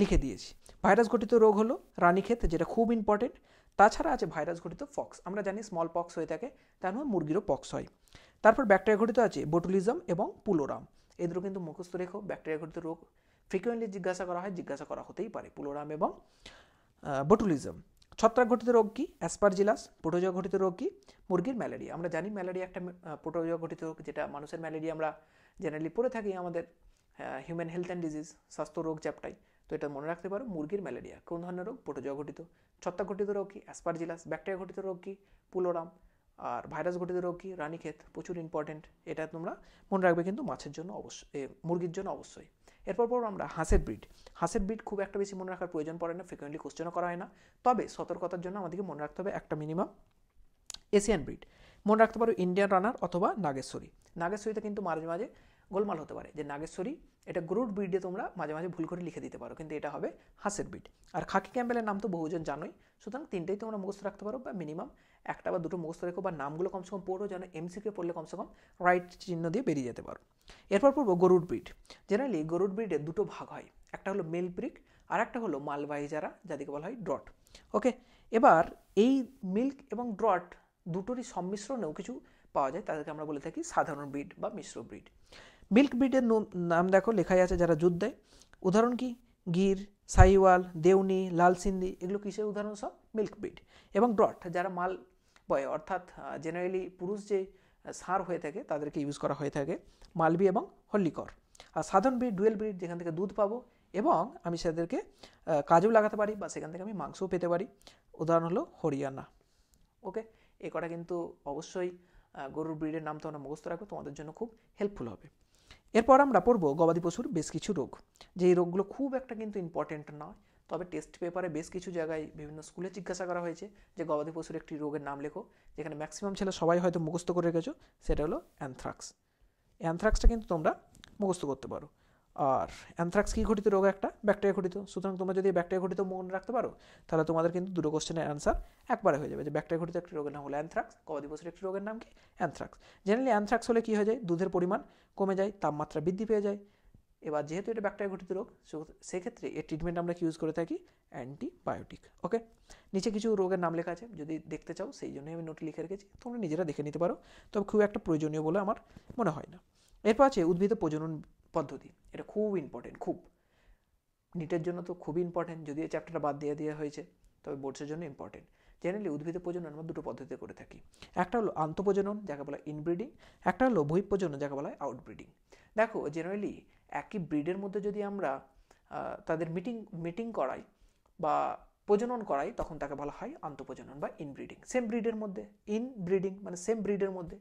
লিখে দিয়েছি। ভাইরাস ঘটিত রোগ হলো রানীক্ষেত, যেটা খুব ইম্পর্টেন্ট। তাছাড়া আছে ভাইরাস ঘটিত পক্স, আমরা জানি স্মল পক্স হয়ে থাকে, তার মধ্যে মুরগিরও পক্স হয়। তারপর ব্যাকটেরিয়া ঘটিত আছে বোটুলিজম এবং পুলোরাম, এদেরও কিন্তু মুখস্থ রেখো। ব্যাকটেরিয়া ঘটিত রোগ ফ্রিকোয়েন্টলি জিজ্ঞাসা করা হয়, জিজ্ঞাসা করা হতেই পারে, পুলোরাম এবং বোটুলিজম। ছত্রাক ঘটিত রোগ কি? অ্যাসপারজিলাস। প্রোটোজোয়া ঘটিত রোগ কি? মুরগির ম্যালেরিয়া। আমরা জানি ম্যালেরিয়া একটা প্রোটোজোয়া ঘটিত রোগ, যেটা মানুষের ম্যালেরিয়া আমরা জেনারেলি পড়ে থাকি আমাদের হিউম্যান হেলথ অ্যান্ড ডিজিজ, স্বাস্থ্য রোগ চ্যাপ্টাই। তো এটা মনে রাখতে পারো, মুরগির ম্যালেরিয়া কোন ধরনের রোগ? প্রোটোজোয়া ঘটিত। ছত্রাক ঘটিত রোগ কি? অ্যাসপারজিলাস। ব্যাকটেরিয়া ঘটিত রোগ কি? পুলোরাম। আর ভাইরাস ঘটিত রোগ কি? রানীক্ষেত। প্রচুর ইম্পর্টেন্ট, এটা তোমরা মনে রাখবে কিন্তু মাছের জন্য অবশ্যই, মুরগির জন্য অবশ্যই। এরপর আমরা হাঁসের ব্রিড। হাঁসের ব্রিড খুব একটা বেশি মনে রাখার প্রয়োজন পড়ে না, ফ্রিকোয়েন্টলি কোশ্চেনও করা হয় না, তবে সতর্কতার জন্য আমাদেরকে মনে রাখতে হবে একটা মিনিমাম এশিয়ান ব্রিড। মনে রাখতে পারো ইন্ডিয়ান রানার অথবা নাগেশ্বরী। নাগেশ্বরীতে কিন্তু মাঝে মাঝে গোলমাল হতে পারে, যে নাগেশ্বরী এটা গ্রুড ব্রিডে তোমরা মাঝে মাঝে ভুল করে লিখে দিতে পারো, কিন্তু এটা হবে হাঁসের ব্রিড। আর খাকি ক্যাম্বেলের নাম তো বহুজন জানোই, সুতরাং তিনটেই তোমরা মুখস্থ রাখতে পারো বা মিনিমাম একটা বা দুটো মুখস্থ রেখো, বা নামগুলো কমসে কম পড়ো, যেন এমসিকিউ পড়লে কমসে কম রাইট চিহ্ন দিয়ে বেরিয়ে যেতে পারো। এরপর পড়বো গরুড ব্রিড। জেনারেলি গরুড ব্রিডের দুটো ভাগ হয়, একটা হলো মেল ব্রিড আর একটা হলো মালবাহী যারা, যাদেরকে বলা হয় ড্রট। ওকে, এবার এই মিল্ক এবং ড্রট দুটোরই সম্মিশ্রণেও কিছু পাওয়া যায়, তাদেরকে আমরা বলে থাকি সাধারণ ব্রিড বা মিশ্র ব্রিড। মিল্ক ব্রিডের নাম দেখো লেখাই আছে যারা দুধ দেয়, উদাহরণ কি? গির, সাহিওয়াল, দেউনি, লাল সিন্ধি, এগুলো কিসের উদাহরণ? সব মিল্ক ব্রিড। এবং ড্রট যারা মাল বয়, অর্থাৎ জেনারেলি পুরুষ যে ষাঁড় হয়ে থাকে তাদেরকে ইউজ করা হয়ে থাকে মালবি এবং হল্লিকর। আর সাধারণ ব্রিড ডুয়েল ব্রিড, যেখান থেকে দুধ পাবো এবং আমি সেদেরকে কাজেও লাগাতে পারি বা সেখান থেকে আমি মাংসও পেতে পারি, উদাহরণ হলো হরিয়ানা। ওকে, এ কটা কিন্তু অবশ্যই গরুর ব্রিডের নাম তোমরা মুখস্থ রাখবে, তোমাদের জন্য খুব হেল্পফুল হবে। এরপর আমরা পড়বো গবাদি পশুর বেশ কিছু রোগ, যে এই রোগগুলো খুব একটা কিন্তু ইম্পর্টেন্ট নয়, তবে টেস্ট পেপারে বেশ কিছু জায়গায় বিভিন্ন স্কুলে জিজ্ঞাসা করা হয়েছে যে গবাদি পশুর একটি রোগের নাম লেখো, যেখানে ম্যাক্সিমাম ছেলে সবাই হয়তো মুখস্থ করে রেখেছো, সেটা হলো অ্যানথ্রাক্স। অ্যানথ্রাক্সটা কিন্তু তোমরা মুখস্থ করতে পারো। আর অ্যানথ্রাক্স কী ঘটিত রোগ? একটা ব্যাকটেরিয়া ঘটিত। সুতরাং তোমরা যদি ব্যাকটেরিয়া ঘটিত মনে রাখতে পারো তাহলে তোমাদের কিন্তু দুটো কোশ্চেনের অ্যান্সার একবারে হয়ে যাবে, যে ব্যাকটেরিয়া ঘটিত একটি রোগের নাম হলো অ্যানথ্রাক্স, গবাদি পশুর একটি রোগের নাম কি? অ্যানথ্রাক্স। জেনারেলি অ্যানথ্রাক্স হলে কী হয়ে যায়? দুধের পরিমাণ কমে যায়, তাপমাত্রা বৃদ্ধি পেয়ে যায়। এবার যেহেতু এটা ব্যাকটেরিয়া ঘটিত রোগ, সেক্ষেত্রে এর ট্রিটমেন্ট আমরা কি ইউজ করে থাকি? অ্যান্টিবায়োটিক। ওকে, নিচে কিছু রোগের নাম লেখা আছে, যদি দেখতে চাও সেই জন্যই আমি নোটে লিখে রেখেছি, তোমরা নিজেরা দেখে নিতে পারো, তবে খুব একটা প্রয়োজনীয় বলে আমার মনে হয় না। এরপর আছে উদ্ভিদ প্রজনন পদ্ধতি। এটা খুব ইম্পর্টেন্ট, খুব নিটের জন্য তো খুবই ইম্পর্টেন্ট, যদিও চ্যাপ্টারটা বাদ দিয়ে দেওয়া হয়েছে, তবে বোর্ডসের জন্য ইম্পর্টেন্ট। জেনারেলি উদ্ভিদ প্রজনন আমরা দুটো পদ্ধতিতে করে থাকি। একটা হলো আন্তঃপ্রজনন, যাকে বলা হয় ইনব্রিডিং। একটা হলো বহিঃপ্রজনন, যাকে বলা হয় আউটব্রিডিং। দেখো জেনারেলি একই ব্রিডের মধ্যে যদি আমরা তাদের মিটিং করাই বা প্রজনন করাই, তখন তাকে বলা হয় আন্তঃপ্রজনন বা ইনব্রিডিং। সেম ব্রিডের মধ্যে ইনব্রিডিং মানে সেম ব্রিডের মধ্যে।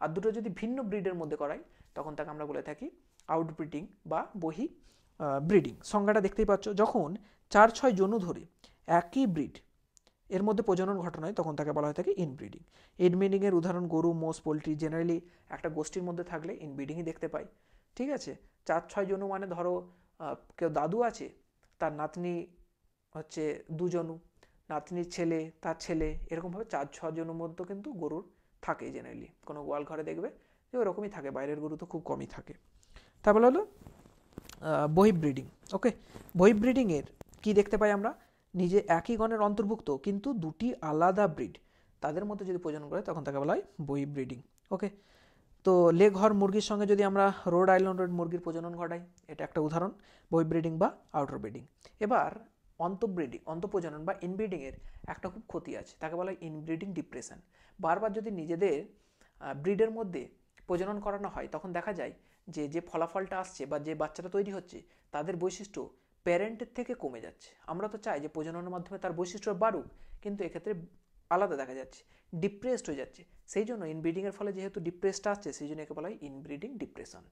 আর দুটো যদি ভিন্ন ব্রিডের মধ্যে করাই, তখন তাকে আমরা বলে থাকি আউটব্রিডিং বা বহি ব্রিডিং। সংজ্ঞাটা দেখতেই পাচ্ছ, যখন 4-6 জনু ধরে একই ব্রিড এর মধ্যে প্রজনন ঘটানো হয়, তখন তাকে বলা হয় থাকে ইনব্রিডিং। ইনব্রিডিংয়ের উদাহরণ গরু, মোষ, পোলট্রি। জেনারেলি একটা গোষ্ঠীর মধ্যে থাকলে ইনব্রিডিংই দেখতে পাই। ঠিক আছে, 4-6 জনু মানে ধরো কেউ দাদু আছে, তার নাতনি হচ্ছে 2 জনু, নাতনির ছেলে, তার ছেলে, এরকমভাবে 4-6 জনের মধ্যে কিন্তু গরুর থাকে। জেনারেলি কোনো গোয়াল ঘরে দেখবে যে ওরকমই থাকে, বাইরের গরু তো খুব কমই থাকে। তারপরে হলো বহিঃব্রিডিং। ওকে, বহিঃব্রিডিংয়ের কি দেখতে পাই আমরা? নিজে একই গণের অন্তর্ভুক্ত কিন্তু দুটি আলাদা ব্রিড, তাদের মধ্যে যদি প্রজনন করে, তখন তাকে বলা হয় বহিঃব্রিডিং। ওকে, তো লেঘর মুরগির সঙ্গে যদি আমরা রোড আইল্যান্ড রেড মুরগির প্রজনন ঘটাই, এটা একটা উদাহরণ বহিঃব্রিডিং বা আউটার ব্রিডিং। এবার অন্তঃপ্রজনন বা ইনব্রিডিংয়ের একটা খুব ক্ষতি আছে, তাকে বলা হয় ইনব্রিডিং ডিপ্রেশন। বারবার যদি নিজেদের ব্রিডের মধ্যে প্রজনন করানো হয়, তখন দেখা যায় যে ফলাফলটা আসছে বা যে বাচ্চাটা তৈরি হচ্ছে, তাদের বৈশিষ্ট্য প্যারেন্টের থেকে কমে যাচ্ছে। আমরা তো চাই যে প্রজননের মাধ্যমে তার বৈশিষ্ট্য বাড়ুক, কিন্তু এক্ষেত্রে আলাদা দেখা যাচ্ছে, ডিপ্রেসড হয়ে যাচ্ছে। সেই জন্য ইনব্রিডিংয়ের ফলে যেহেতু ডিপ্রেসড আসছে, সেই জন্য একে বলা হয় ইনব্রিডিং ডিপ্রেশন।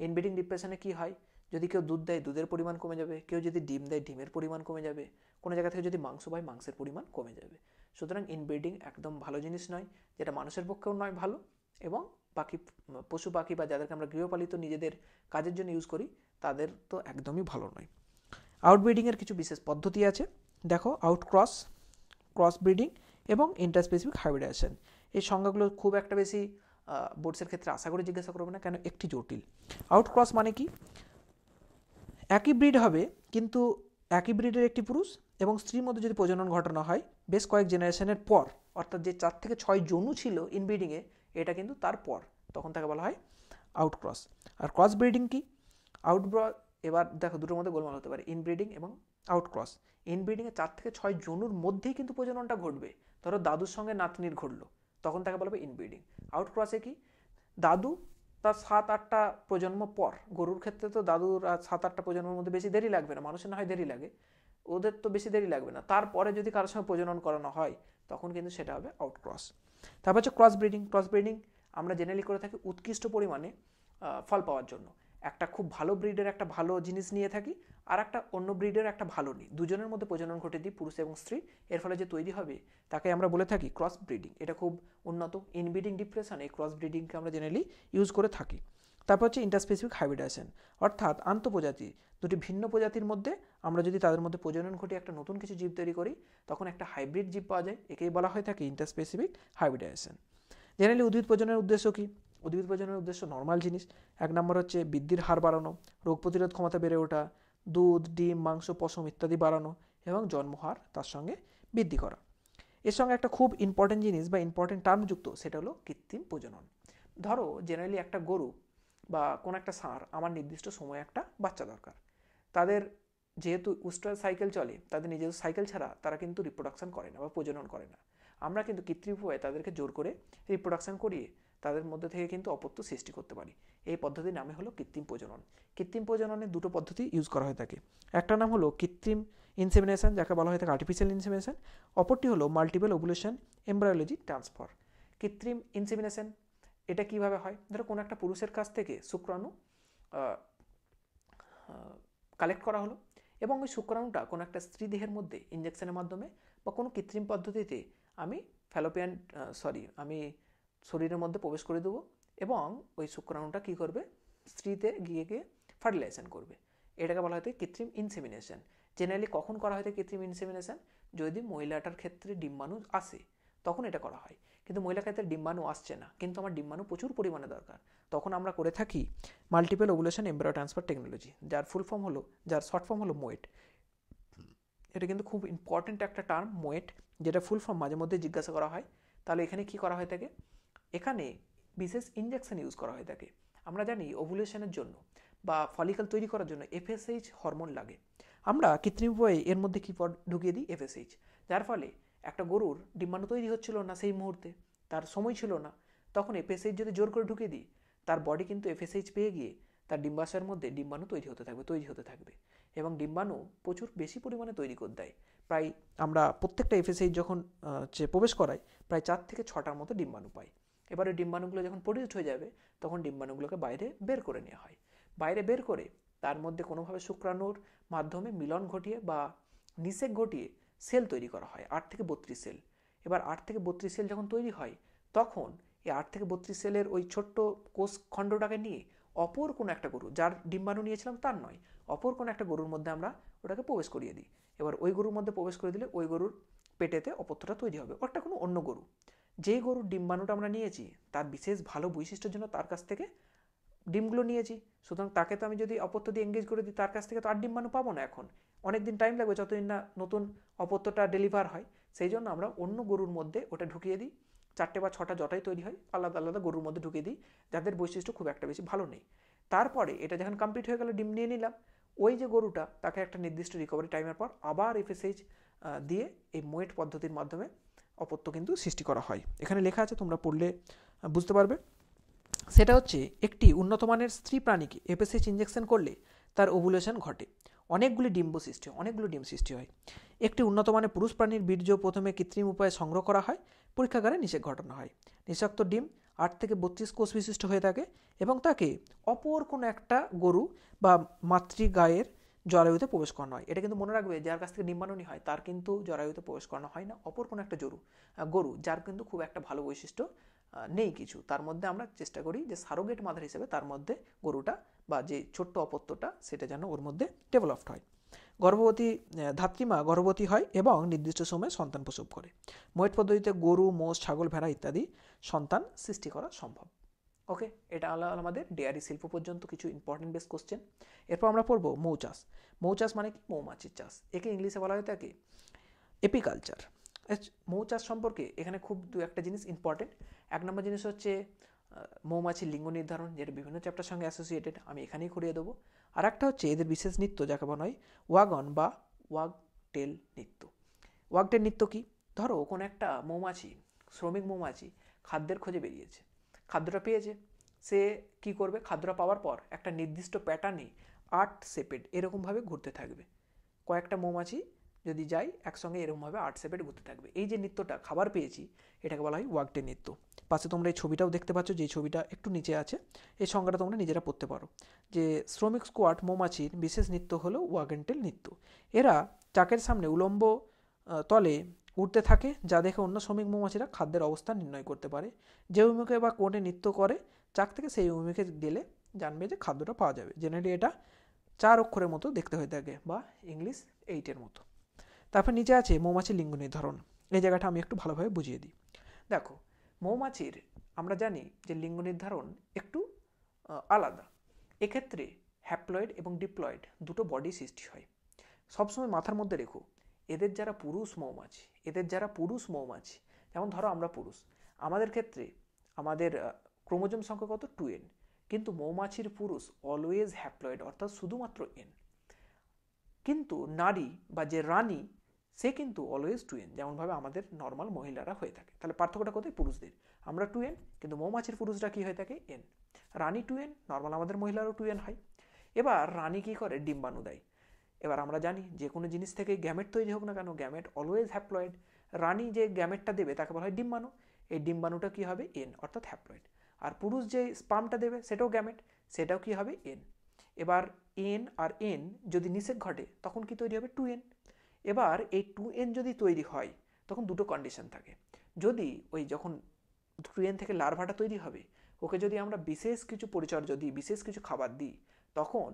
ইনব্রিডিং ডিপ্রেশনে কী হয়? যদি কেউ দুধ দেয়, দুধের পরিমাণ কমে যাবে, কেউ যদি ডিম দেয়, ডিমের পরিমাণ কমে যাবে, কোনো জায়গা থেকে যদি মাংস পায়, মাংসের পরিমাণ কমে যাবে। সুতরাং ইনব্রিডিং একদম ভালো জিনিস নয়, যেটা মানুষের পক্ষেও নয় ভালো, এবং বাকি পশু পাখি বা যাদেরকে আমরা গৃহপালিত নিজেদের কাজের জন্য ইউজ করি, তাদের তো একদমই ভালো নয়। আউটব্রিডিংয়ের কিছু বিশেষ পদ্ধতি আছে, দেখো আউটক্রস, ক্রস ব্রিডিং এবং ইন্টারস্পেসিফিক হাইব্রিডাইজেশন। এই সংজ্ঞাগুলো খুব একটা বেশি বোর্ডসের ক্ষেত্রে আশা করে জিজ্ঞাসা করবে না, কেন একটি জটিল। আউটক্রস মানে কি? একই ব্রিড হবে, কিন্তু একই ব্রিডের একটি পুরুষ এবং স্ত্রীর মধ্যে যদি প্রজনন ঘটানো হয় বেশ কয়েক জেনারেশনের পর, অর্থাৎ যে 4 থেকে 6 জনু ছিল ইনব্রিডিংয়ে, এটা কিন্তু তারপর, তখন তাকে বলা হয় আউটক্রস। আর ক্রস ব্রিডিং কি? এবার দেখো দুটোর মধ্যে গোলমাল হতে পারে, ইনব্রিডিং এবং আউটক্রস। ইনব্রিডিংয়ে 4 থেকে 6 জনুর মধ্যেই কিন্তু প্রজননটা ঘটবে। ধরো দাদুর সঙ্গে নাতনির ঘটলো, তখন তাকে বলা হবে ইনব্রিডিং। আউটক্রসে কি? দাদু তার 7-8টা প্রজন্ম পর, গরুর ক্ষেত্রে তো দাদুর 7-8টা প্রজন্মের মধ্যে বেশি দেরি লাগবে না, মানুষের না হয় দেরি লাগে, ওদের তো বেশি দেরি লাগবে না, তারপরে যদি কারোর সঙ্গে প্রজনন করানো হয়, তখন কিন্তু সেটা হবে আউটক্রস। তারপর হচ্ছে ক্রস ব্রিডিং। ক্রস ব্রিডিং আমরা জেনারেলি করে থাকি উৎকৃষ্ট পরিমাণে ফল পাওয়ার জন্য। একটা খুব ভালো ব্রিডের একটা ভালো জিনিস নিয়ে থাকি, আর একটা অন্য ব্রিডের একটা ভালো নিই, দুজনের মধ্যে প্রজনন ঘটে দিই, পুরুষ এবং স্ত্রী, এর ফলে যে তৈরি হবে তাকে আমরা বলে থাকি ক্রস ব্রিডিং। এটা খুব উন্নত। ইনব্রিডিং ডিপ্রেশন, এই ক্রস ব্রিডিংকে আমরা জেনারেলি ইউজ করে থাকি। তারপর হচ্ছে ইন্টারস্পেসিফিক হাইব্রিডাইজেশন, অর্থাৎ আন্তঃপ্রজাতি, দুটি ভিন্ন প্রজাতির মধ্যে আমরা যদি তাদের মধ্যে প্রজনন ঘটিয়ে একটা নতুন কিছু জীব তৈরি করি, তখন একটা হাইব্রিড জীব পাওয়া যায়, একেই বলা হয়ে থাকে ইন্টারস্পেসিফিক হাইব্রিডাইজেশন। জেনারেলি উদ্ভিদ প্রজননের উদ্দেশ্য কী? উদ্ভিদ প্রজননের উদ্দেশ্য নর্মাল জিনিস। 1 নম্বর হচ্ছে বৃদ্ধির হার বাড়ানো, রোগ প্রতিরোধ ক্ষমতা বেড়ে ওঠা, দুধ, ডিম, মাংস, পশম ইত্যাদি বাড়ানো এবং জন্মহার তার সঙ্গে বৃদ্ধি করা। এর সঙ্গে একটা খুব ইম্পর্টেন্ট জিনিস বা ইম্পর্টেন্ট টার্ম যুক্ত, সেটা হলো কৃত্রিম প্রজনন। ধরো জেনারেলি একটা গরু বা কোনো একটা ষাঁড়, আমার নির্দিষ্ট সময়ে একটা বাচ্চা দরকার। তাদের যেহেতু উস্টার সাইকেল চলে, তাদের নিজেদের সাইকেল ছাড়া তারা কিন্তু রিপ্রোডাকশন করে না বা প্রজনন করে না। আমরা কিন্তু কৃত্রিম উপায়ে তাদেরকে জোর করে রিপ্রোডাকশন করিয়ে তাদের মধ্যে থেকে কিন্তু অপত্য সৃষ্টি করতে পারি। এই পদ্ধতির নামে হলো কৃত্রিম প্রজনন। কৃত্রিম প্রজননে দুটো পদ্ধতি ইউজ করা হয়ে থাকে। একটা নাম হলো কৃত্রিম ইনসেমিনেশন, যাকে বলা হয়ে থাকে আর্টিফিশিয়াল ইনসেমিনেশন। অপরটি হলো মাল্টিপল ওভুলেশন এমব্রায়োলজি ট্রান্সফার। কৃত্রিম ইনসেমিনেশন এটা কিভাবে হয়? ধরো কোনো একটা পুরুষের কাছ থেকে শুক্রাণু কালেক্ট করা হলো, এবং ওই শুক্রাণুটা কোনো একটা স্ত্রী দেহের মধ্যে ইঞ্জেকশনের মাধ্যমে বা কোনো কৃত্রিম পদ্ধতিতে আমি আমি শরীরের মধ্যে প্রবেশ করে দেবো, এবং ওই শুক্রাণুটা কী করবে, স্ত্রীতে গিয়ে গিয়ে ফার্টিলাইজেশন করবে। এটাকে বলা হয়তো কৃত্রিম ইনসেমিনেশন। জেনারেলি কখন করা হয় কৃত্রিম ইনসেমিনেশন? যদি মহিলাটার ক্ষেত্রে ডিম্বাণু আসে তখন এটা করা হয়, কিন্তু মহিলার ক্ষেত্রে ডিম্বাণু আসছে না, কিন্তু আমার ডিম্বাণু প্রচুর পরিমাণে দরকার, তখন আমরা করে থাকি multiple ovulation embryo transfer technology, যার ফুল ফর্ম হলো, যার শর্ট ফর্ম হলো মোয়েট। এটা কিন্তু খুব ইম্পর্টেন্ট একটা টার্ম, মোয়েট, যেটা ফুল ফর্ম মাঝে মধ্যে জিজ্ঞাসা করা হয়। তাহলে এখানে কি করা হয়ে থাকে? এখানে বিশেষ ইনজেকশন ইউজ করা হয়ে থাকে। আমরা জানি ওভুলেশনের জন্য বা ফলিকল তৈরি করার জন্য এফএসএইচ হরমোন লাগে। আমরা কৃত্রিম উপায়ে এর মধ্যে কি ঢুকিয়ে দিই? এফএসএইচ। যার ফলে একটা গরুর ডিম্বাণু তৈরি হচ্ছিল না সেই মুহূর্তে, তার সময় ছিল না, তখন এফএসএইচ যদি জোর করে ঢুকিয়ে দিই, তার বডি কিন্তু এফএসএইচ পেয়ে গিয়ে তার ডিম্বাশয়ের মধ্যে ডিম্বাণু তৈরি হতে থাকবে এবং ডিম্বাণু প্রচুর বেশি পরিমাণে তৈরি করে দেয়। প্রায় আমরা প্রত্যেকটা এফএসএইচ যখন প্রবেশ করাই প্রায় 4 থেকে 6টার মতো ডিম্বাণু পাই। এবারে ডিম্বাণুগুলো যখন প্রডিউসড হয়ে যাবে তখন ডিম্বাণুগুলোকে বাইরে বের করে নেওয়া হয়। বাইরে বের করে তার মধ্যে কোনোভাবে শুক্রাণুর মাধ্যমে মিলন ঘটিয়ে বা নিষেক ঘটিয়ে সেল তৈরি করা হয়, 8 থেকে 32 সেল। এবার 8 থেকে 32 সেল যখন তৈরি হয় তখন এই 8 থেকে 32 সেলের ওই ছোট্ট কোষ খণ্ডটাকে নিয়ে অপর কোনো একটা গরু, যার ডিম্বাণু নিয়েছিলাম তার নয়, অপর কোনো একটা গরুর মধ্যে আমরা ওটাকে প্রবেশ করিয়ে দিই। এবার ওই গরুর মধ্যে প্রবেশ করে দিলে ওই গরুর পেটেতে অপত্যটা তৈরি হবে, ওটা কোনো অন্য গরু। যেই গরুর ডিম্বাণুটা আমরা নিয়েছি তার বিশেষ ভালো বৈশিষ্ট্যের জন্য তার কাছ থেকে ডিমগুলো নিয়েছি, সুতরাং তাকে তো আমি যদি অপত্য দিয়ে এঙ্গেজ করে দিই তার কাছ থেকে তো আর ডিম্বাণু পাবো না, এখন অনেক দিন টাইম লাগবে যতদিন না নতুন অপত্যটা ডেলিভার হয়। সেই জন্য আমরা অন্য গরুর মধ্যে ওটা ঢুকিয়ে দিই, 4টে বা 6টা যটাই তৈরি হয় আলাদা আলাদা গরুর মধ্যে ঢুকিয়ে দিই, যাদের বৈশিষ্ট্য খুব একটা বেশি ভালো নেই। তারপরে এটা যখন কমপ্লিট হয়ে গেল, ডিম নিয়ে নিলাম, ওই যে গরুটা তাকে একটা নির্দিষ্ট রিকভারি টাইমের পর আবার এফএসএইচ দিয়ে এই মোয়েট পদ্ধতির মাধ্যমে অপত্য কিন্তু সৃষ্টি করা হয়। এখানে লেখা আছে, তোমরা পড়লে বুঝতে পারবে। সেটা হচ্ছে একটি উন্নত মানের স্ত্রী প্রাণীকে এফএসএইচ ইঞ্জেকশন করলে তার ওভুলেশন ঘটে, অনেকগুলি ডিম সৃষ্টি হয়। একটি উন্নত মানের পুরুষ প্রাণীর বীর্য প্রথমে কৃত্রিম উপায়ে সংগ্রহ করা হয়, পরীক্ষাগারে নিষেক ঘটানো হয়। নিষাক্ত ডিম 8 থেকে 32 কোষ বিশিষ্ট হয়ে থাকে এবং তাকে অপর কোনো একটা গরু বা মাতৃগায়ের জরায়ুতে প্রবেশ করানো হয়। এটা কিন্তু মনে রাখবে, যার কাছ থেকে ডিম্বাণু হয় তার কিন্তু জরায়ুতে প্রবেশ করানো হয় না, অপর কোনো একটা গরু যার কিন্তু খুব একটা ভালো বৈশিষ্ট্য নেই কিছু, তার মধ্যে আমরা চেষ্টা করি যে সারোগেট মাদার হিসেবে তার মধ্যে গরুটা বা যে ছোট্ট অপত্যটা সেটা যেন ওর মধ্যে ডেভেলপড হয়। গর্ভবতী ধাত্রীমা গর্ভবতী হয় এবং নির্দিষ্ট সময়ে সন্তান প্রসব করে। মোয়েট পদ্ধতিতে গরু, মোষ, ছাগল, ভেড়া ইত্যাদি সন্তান সৃষ্টি করা সম্ভব। ওকে, এটা হলো আমাদের ডেয়ারি শিল্প পর্যন্ত কিছু ইম্পর্টেন্ট বেস কোশ্চেন। এরপর আমরা পড়বো মৌচাষ। মৌচাষ মানে কি? মৌমাছির চাষ। একে ইংলিশে বলা হয়ে থাকে এপিকালচার। মৌচাষ সম্পর্কে এখানে খুব দু একটা জিনিস ইম্পর্টেন্ট। 1 নম্বর জিনিস হচ্ছে মৌমাছির লিঙ্গ নির্ধারণ, যেটা বিভিন্ন চ্যাপ্টার সঙ্গে অ্যাসোসিয়েটেড, আমি এখানেই করিয়ে দেবো। আর একটা হচ্ছে এদের বিশেষ নৃত্য, যাকে বলা হয় ওয়াগন বা ওয়াগটেল নৃত্য। ওয়াগটেল নৃত্য কি? ধরো কোনো একটা মৌমাছি, শ্রমিক মৌমাছি খাদ্যের খোঁজে বেরিয়েছে, খাদ্যটা পেয়েছে, সে কি করবে? খাদ্যটা পাওয়ার পর একটা নির্দিষ্ট প্যাটার্নে 8 সেপেড এরকমভাবে ঘুরতে থাকবে। কয়েকটা মৌমাছি যদি যাই একসঙ্গে এরকমভাবে 8 সেপেড ঘুরতে থাকবে। এই যে নৃত্যটা, খাবার পেয়েছি, এটাকে বলা হয় ওয়াগটেল নৃত্য। পাশে তোমরা এই ছবিটাও দেখতে পাচ্ছ, যে ছবিটা একটু নিচে আছে, এই সংজ্ঞাটা তোমরা নিজেরা পড়তে পারো। যে শ্রমিক স্কোয়াড মৌমাছির বিশেষ নৃত্য হলো ওয়াগটেল নৃত্য। এরা চাকের সামনে উলম্ব তলে উঠতে থাকে, যা দেখে অন্য শ্রমিক মৌমাছিরা খাদ্যের অবস্থান নির্ণয় করতে পারে। যে অভিমুখে বা কোণে নৃত্য করে চাক থেকে সেই অভিমুখে গেলে জানবে যে খাদ্যটা পাওয়া যাবে। জেনারেলি এটা 4 অক্ষরের মতো দেখতে হয়ে থাকে বা ইংলিশ 8-এর মতো। তারপর নিচে আছে মৌমাছির লিঙ্গ নির্ধারণ। এই জায়গাটা আমি একটু ভালোভাবে বুঝিয়ে দিই। দেখো, মৌমাছির আমরা জানি যে লিঙ্গ নির্ধারণ একটু আলাদা। এক্ষেত্রে হ্যাপ্লয়েড এবং ডিপ্লয়েড দুটো বডি সৃষ্টি হয়। সবসময় মাথার মধ্যে রেখো, এদের যারা পুরুষ মৌমাছি, যেমন ধরো আমরা পুরুষ, আমাদের ক্ষেত্রে আমাদের ক্রোমোজোম সংখ্যা কত? 2n, কিন্তু মৌমাছির পুরুষ অলওয়েজ হ্যাপ্লয়েড, অর্থাৎ শুধুমাত্র n। কিন্তু নারী বা যে রানী, সে কিন্তু অলওয়েজ 2n, যেমনভাবে আমাদের নর্মাল মহিলারা হয়ে থাকে। তাহলে পার্থক্যটা কোথায়? পুরুষদের আমরা 2n, কিন্তু মৌমাছির পুরুষরা কি হয়ে থাকে? n। রানী 2n, নর্মাল আমাদের মহিলারও 2n হয়। এবার রানী কি করে? ডিম্বাণু দেয়। এবার আমরা জানি যে কোনো জিনিস থেকে গ্যামেট তৈরি হোক না কেন, গ্যামেট অলওয়েজ হ্যাপ্লয়েড। রানী যে গ্যামেটটা দেবে তাকে বলা হয় ডিম্বাণু। এই ডিম্বাণুটা কি হবে? n, অর্থাৎ হ্যাপ্লয়েড। আর পুরুষ যে স্পার্মটা দেবে সেটাও গ্যামেট, সেটাও কি হবে? n। এবার n আর n যদি নিষেক ঘটে তখন কি তৈরি হবে? 2n। এবার এই 2n যদি তৈরি হয় তখন দুটো কন্ডিশন থাকে। যদি ওই যখন 2n থেকে লার্ভাটা তৈরি হবে, ওকে যদি আমরা বিশেষ কিছু পরিচর্যা দিই, বিশেষ কিছু খাবার দিই, তখন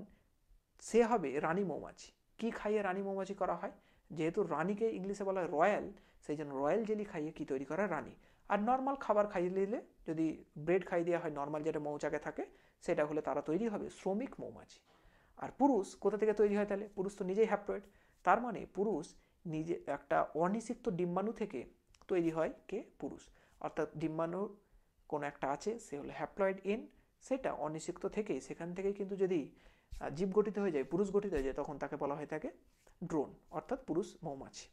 সে হবে রানী মৌমাছি। কি খাইয়ে রানী মৌমাছি করা হয়? যেহেতু রানীকে ইংলিশে বলা হয় রয়্যাল, সেই জন্য রয়্যাল জেলি খাইয়ে কি তৈরি করা? রানী। আর নর্মাল খাবার খাইয়ে দিলে, যদি ব্রেড খাইয়ে দেওয়া হয় নর্মাল যেটা মৌচাকে থাকে, সেটা হলে তারা তৈরি হবে শ্রমিক মৌমাছি। আর পুরুষ কোথা থেকে তৈরি হয় তাহলে? পুরুষ তো নিজেই হ্যাপ্লয়েড, তার মানে পুরুষ নিজে একটা অনিষিক্ত ডিম্বাণু থেকে তৈরি হয় কে? পুরুষ। অর্থাৎ ডিম্বাণুর কোনো একটা আছে, সে হলো হ্যাপ্লয়েড এন, সেটা অনিষিক্ত থেকে, সেখান থেকে কিন্তু যদি জীব গঠিত হয়ে যায়, পুরুষ গঠিত হয়ে যায়, তখন তাকে বলা হয়ে থাকে ড্রোন, অর্থাৎ পুরুষ মৌমাছি।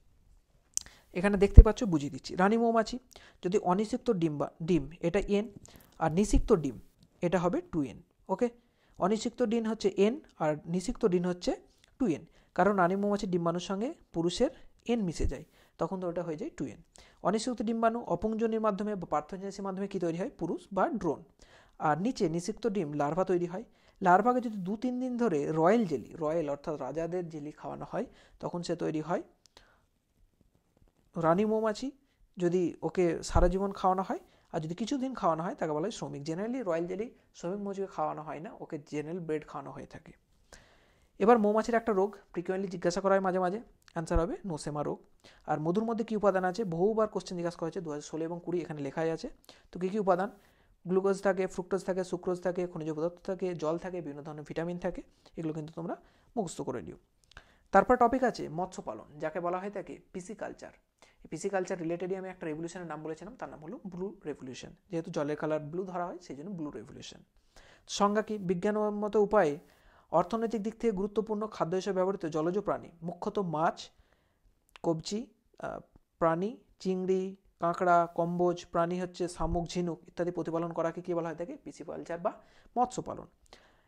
এখানে দেখতে পাচ্ছ, বুঝিয়ে দিচ্ছি। রানী মৌমাছি যদি অনিষিক্ত ডিম এটা এন, আর নিষিক্ত ডিম এটা হবে 2n। ওকে, অনিষিক্ত ডিম হচ্ছে এন আর নিষিক্ত ডিম হচ্ছে 2n, কারণ রানী মৌমাছির ডিম্বাণুর সঙ্গে পুরুষের এন মিশে যায়, তখন তো ওটা হয়ে যায় 2n। অনিষিক্ত ডিম্বাণু অপুংজনির মাধ্যমে বা পার্থজেনেসিসের মাধ্যমে কি তৈরি হয়? পুরুষ বা ড্রোন। আর নিচে নিষিক্ত ডিম লার্ভা তৈরি হয়। লার্ভাকে যদি 2-3 দিন ধরে রয়্যাল জেলি, রয়্যাল অর্থাৎ রাজাদের জেলি খাওয়ানো হয়, তখন সে তৈরি হয় রানী মৌমাছি। যদি ওকে সারা জীবন খাওয়ানো হয়, আর যদি কিছুদিন খাওয়ানো হয়, তাকে বলা হয় শ্রমিক। জেনারেলি রয়্যাল জেলি শ্রমিক মৌমাছিকে খাওয়ানো হয় না, ওকে জেনারেল ব্রেড খাওয়ানো হয়ে থাকে। এবার মৌমাছির একটা রোগ ফ্রিকুয়েন্টলি জিজ্ঞাসা করা হয় মাঝে মাঝে, অ্যান্সার হবে নোসেমা রোগ। আর মধুর মধ্যে কী উপাদান আছে? বহুবার কোশ্চেন জিজ্ঞাসা করা হয়েছে, 2016 এবং 20 এখানে লেখাই আছে। তো কী কী উপাদান? গ্লুকোজ থাকে, ফ্রুক্টোজ থাকে, সুক্রোজ থাকে, খনিজ পদার্থ থাকে, জল থাকে, বিভিন্ন ধরনের ভিটামিন থাকে। এগুলো কিন্তু তোমরা মুখস্থ করে নিও। তারপর টপিক আছে মৎস্য পালন, যাকে বলা হয় থাকে পিসিকালচার। পিসিকালচার রিলেটেডই আমি একটা রেভলিউশনের নাম বলেছিলাম, তার নাম হলো ব্লু রেভলিউশন। যেহেতু জলের কালার ব্লু ধরা হয়, সেই জন্য ব্লু রেভলিউশন। সংজ্ঞা কি? বিজ্ঞানসম্মত উপায়ে অর্থনৈতিক দিক থেকে গুরুত্বপূর্ণ খাদ্য হিসেবে ব্যবহৃত জলজ প্রাণী, মুখ্যত মাছ, কবজি প্রাণী, চিংড়ি, কাঁকড়া, কম্বোজ প্রাণী হচ্ছে শামুক, ঝিনুক ইত্যাদি প্রতিপালন করাকে কি বলা হয় থাকে? পিসিকালচার বা মৎস্য পালন।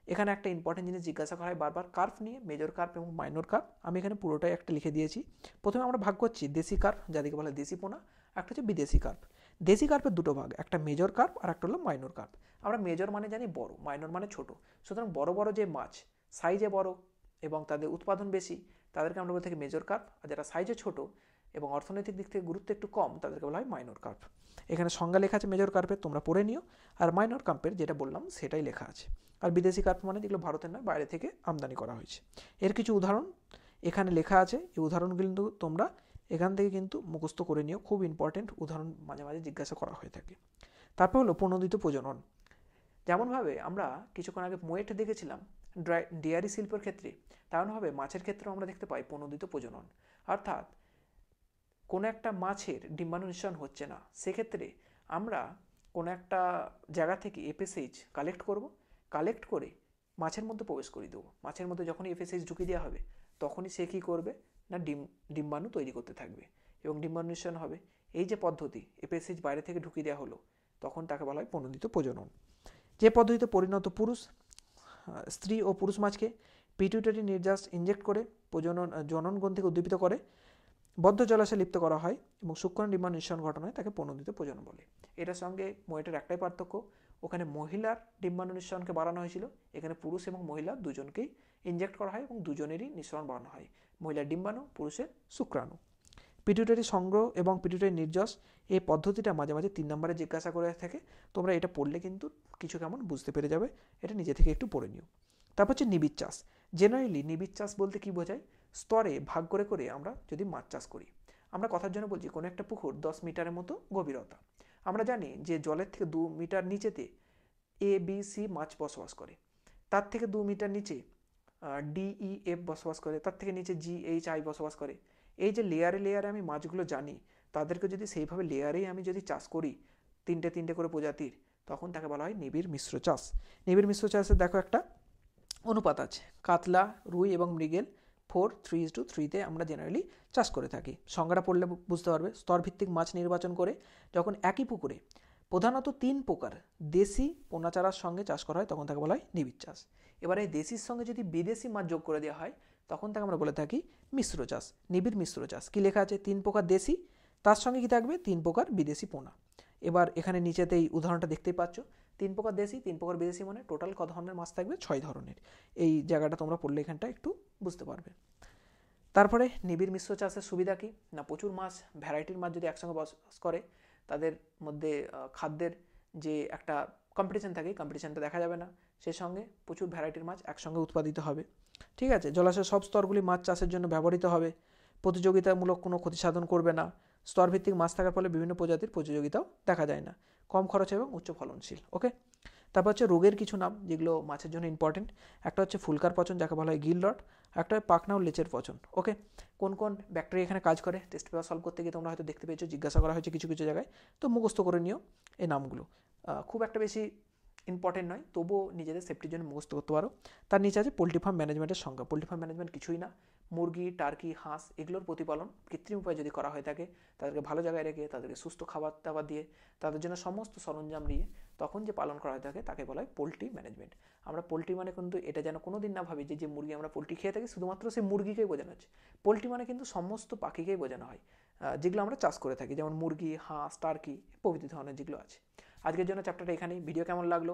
এখানে একটা ইম্পর্টেন্ট জিনিস জিজ্ঞাসা করা হয় বারবার, কার্প নিয়ে, মেজর কার্প এবং মাইনর কার্প। আমি এখানে পুরোটাই একটা লিখে দিয়েছি। প্রথমে আমরা ভাগ করছি দেশি কার্প, যাদেরকে বলা হয় দেশি পোনা, একটা হচ্ছে বিদেশি কার্প। দেশি কার্পের দুটো ভাগ, একটা মেজর কার্প আর একটা হলো মাইনর কার্প। আমরা মেজর মানে জানি বড়, মাইনর মানে ছোট। সুতরাং বড় বড় যে মাছ, সাইজে বড় এবং তাদের উৎপাদন বেশি, তাদেরকে আমরা বলে থাকি মেজর কার্প। আর যারা সাইজে ছোট এবং অর্থনৈতিক দিক থেকে গুরুত্ব একটু কম, তাদেরকে বলা হয় মাইনর কার্প। এখানে সংজ্ঞা লেখা আছে মেজর কার্পের, তোমরা পড়ে নিও। আর মাইনর কার্পের যেটা বললাম সেটাই লেখা আছে। আর বিদেশি কার্প মানে যেগুলো ভারতের নয়, বাইরে থেকে আমদানি করা হয়েছে। এর কিছু উদাহরণ এখানে লেখা আছে, এই উদাহরণ কিন্তু তোমরা এখান থেকে কিন্তু মুখস্থ করে নিও, খুব ইম্পর্টেন্ট উদাহরণ মাঝে মাঝে জিজ্ঞাসা করা হয়ে থাকে। তারপর হলো প্রণোদিত প্রজনন। যেমনভাবে আমরা কিছুক্ষণ আগে মোয়েট দেখেছিলাম ডেয়ারি শিল্পের ক্ষেত্রে, তেমনভাবে মাছের ক্ষেত্রেও আমরা দেখতে পাই প্রণোদিত প্রজনন। অর্থাৎ কোনো একটা মাছের ডিম্বাণু নিঃসরণ হচ্ছে না, সেক্ষেত্রে আমরা কোনো একটা জায়গা থেকে এফএসএইচ কালেক্ট করে মাছের মধ্যে প্রবেশ করিয়ে দেবো। মাছের মধ্যে যখনই এফএসএইচ ঢুকিয়ে দেওয়া হবে, তখনই সে কী করবে না ডিম্বাণু তৈরি করতে থাকবে এবং ডিম্বাণু নিঃসরণ হবে। এই যে পদ্ধতি, এফএসএইচ বাইরে থেকে ঢুকিয়ে দেওয়া হলো, তখন তাকে বলা হয় প্রণোদিত প্রজনন। যে পদ্ধতিতে পরিণত পুরুষ, স্ত্রী ও পুরুষ মাছকে পিটুইটারি নির্যাস ইনজেক্ট করে জনন গ্রন্থিকে উদ্দীপিত করে বদ্ধ জলাশয়ে লিপ্ত করা হয় এবং সূক্ষ্ম ডিম্বাণু নিঃসরণ ঘটানো হয়, তাকে প্রণোদিত প্রজনন বলে। এটার সঙ্গে মোয়েটের একটাই পার্থক্য, ওখানে মহিলার ডিম্বাণু নিঃসরণকে বাড়ানো হয়েছিল, এখানে পুরুষ এবং মহিলা দুজনকেই ইনজেক্ট করা হয় এবং দুজনেরই নিঃসরণ বাড়ানো হয়, মহিলার ডিম্বাণু, পুরুষের শুক্রাণু। পিটুইটারি সংগ্রহ এবং পিটুইটারি নির্যাস, এই পদ্ধতিটা মাঝে মাঝে 3 নম্বরে জিজ্ঞাসা করে থাকে। তোমরা এটা পড়লে কিন্তু কিছু কেমন বুঝতে পেরে যাবে, এটা নিজে থেকে একটু পড়ে নিও। তারপর হচ্ছে নিবিড় চাষ। জেনারেলি নিবিড় চাষ বলতে কি বোঝায়? স্তরে ভাগ করে করে আমরা যদি মাছ চাষ করি। আমরা কথার জন্য বলছি কোনো একটা পুকুর 10 মিটারের মতো গভীরতা। আমরা জানি যে জলের থেকে 2 মিটার নিচেতে ABC মাছ বসবাস করে, তার থেকে 2 মিটার নিচে DEF বসবাস করে, তার থেকে নিচে GHI বসবাস করে। এই যে লেয়ারে লেয়ারে আমি মাছগুলো জানি, তাদেরকে যদি সেইভাবে লেয়ারেই আমি যদি চাষ করি 3টে করে প্রজাতির, তখন তাকে বলা হয় নিবিড় মিশ্র চাষ। নিবিড় মিশ্র চাষে দেখো একটা অনুপাত আছে, কাতলা, রুই এবং মৃগেল 4:3:3 আমরা জেনারেলি চাষ করে থাকি। সংজ্ঞাটা পড়লে বুঝতে পারবে। স্তরভিত্তিক মাছ নির্বাচন করে যখন একই পুকুরে প্রধানত 3 প্রকার দেশি পোনা চারার সঙ্গে চাষ করা হয়, তখন তাকে বলা হয় নিবিড় চাষ। এবার এই দেশির সঙ্গে যদি বিদেশি মাছ যোগ করে দেওয়া হয়, তখন তাকে আমরা বলে থাকি মিশ্র চাষ, নিবিড় মিশ্র চাষ। কি লেখা আছে? 3 প্রকার দেশি, তার সঙ্গে কি থাকবে? 3 প্রকার বিদেশি পোনা। এবার এখানে নিচেতে এই উদাহরণটা দেখতেই পাচ্ছ, 3 প্রকার দেশি, 3 প্রকার বিদেশি, মানে টোটাল কত ধরনের মাছ থাকবে? 6 ধরনের। এই জায়গাটা তোমরা পড়লে এখানটা একটু বুঝতে পারবে। তারপরে নিবিড় মিশ্র চাষের সুবিধা কি না, প্রচুর মাছ, ভ্যারাইটির মাছ যদি একসঙ্গে বসবাস করে, তাদের মধ্যে খাদ্যের যে একটা কম্পিটিশন থাকে, কম্পিটিশনটা দেখা যাবে না। সেই সঙ্গে প্রচুর ভ্যারাইটির মাছ একসঙ্গে উৎপাদিত হবে। ঠিক আছে, জলাশয়ের সব স্তরগুলি মাছ চাষের জন্য ব্যবহৃত হবে, প্রতিযোগিতামূলক কোনো ক্ষতি সাধন করবে না, স্তরভিত্তিক মাছ থাকার ফলে বিভিন্ন প্রজাতির প্রতিযোগিতাও দেখা যায় না, কম খরচে এবং উচ্চ ফলনশীল। ওকে, তারপর হচ্ছে রোগের কিছু নাম যেগুলো মাছের জন্য ইম্পর্টেন্ট। একটা হচ্ছে ফুলকার পচন, যাকে বলা হয় গিল রট। একটা হয় পাখনা ও লেচের পচন। ওকে, কোন কোন ব্যাকটেরিয়া এখানে কাজ করে টেস্ট পেপার সলভ করতে গিয়ে তোমরা হয়তো দেখতে পেয়েছো, জিজ্ঞাসা করা হয়েছে কিছু কিছু জায়গায়, তো মুখস্থ করে নিও এই নামগুলো। খুব একটা বেশি ইম্পর্টেন্ট নয়, তবুও নিজেদের সেফটির জন্য মুখস্থ করতে পারো। তার নিচে আছে পোলট্রি ফার্ম ম্যানেজমেন্টের সংজ্ঞা। পোলট্রি ফার্ম ম্যানেজমেন্ট কিছুই না, মুরগি, টার্কি, হাঁস এগুলোর প্রতিপালন কৃত্রিম উপায়ে যদি করা হয়ে থাকে, তাদেরকে ভালো জায়গায় রেখে, তাদেরকে সুস্থ খাবার দাবার দিয়ে, তাদের জন্য সমস্ত সরঞ্জাম নিয়ে তখন যে পালন করা হয়ে থাকে তাকে বলা হয় পোলট্রি ম্যানেজমেন্ট। আমরা পোলট্রি মানে কিন্তু এটা যেন কোনো দিন না ভাবি যে মুরগি আমরা পোলট্রি খেয়ে থাকি শুধুমাত্র সেই মুরগিকেই বোঝানো হচ্ছে। পোলট্রি মানে কিন্তু সমস্ত পাখিকেই বোঝানো হয়, যেগুলো আমরা চাষ করে থাকি, যেমন মুরগি, হাঁস, টার্কি প্রভৃতি ধরনের যেগুলো আছে। আজকের জন্য চ্যাপ্টারটা এখানেই। ভিডিও কেমন লাগলো,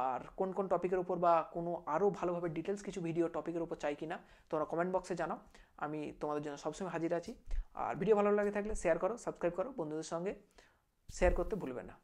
আর কোন কোন টপিকের উপর বা কোনো আরও ভালোভাবে ডিটেলস কিছু ভিডিও টপিকের উপর চাই কিনা তোমরা কমেন্ট বক্সে জানাও। আমি তোমাদের জন্য সবসময় হাজির আছি। আর ভিডিও ভালো লাগে থাকলে শেয়ার করো, সাবস্ক্রাইব করো, বন্ধুদের সঙ্গে শেয়ার করতে ভুলবে না।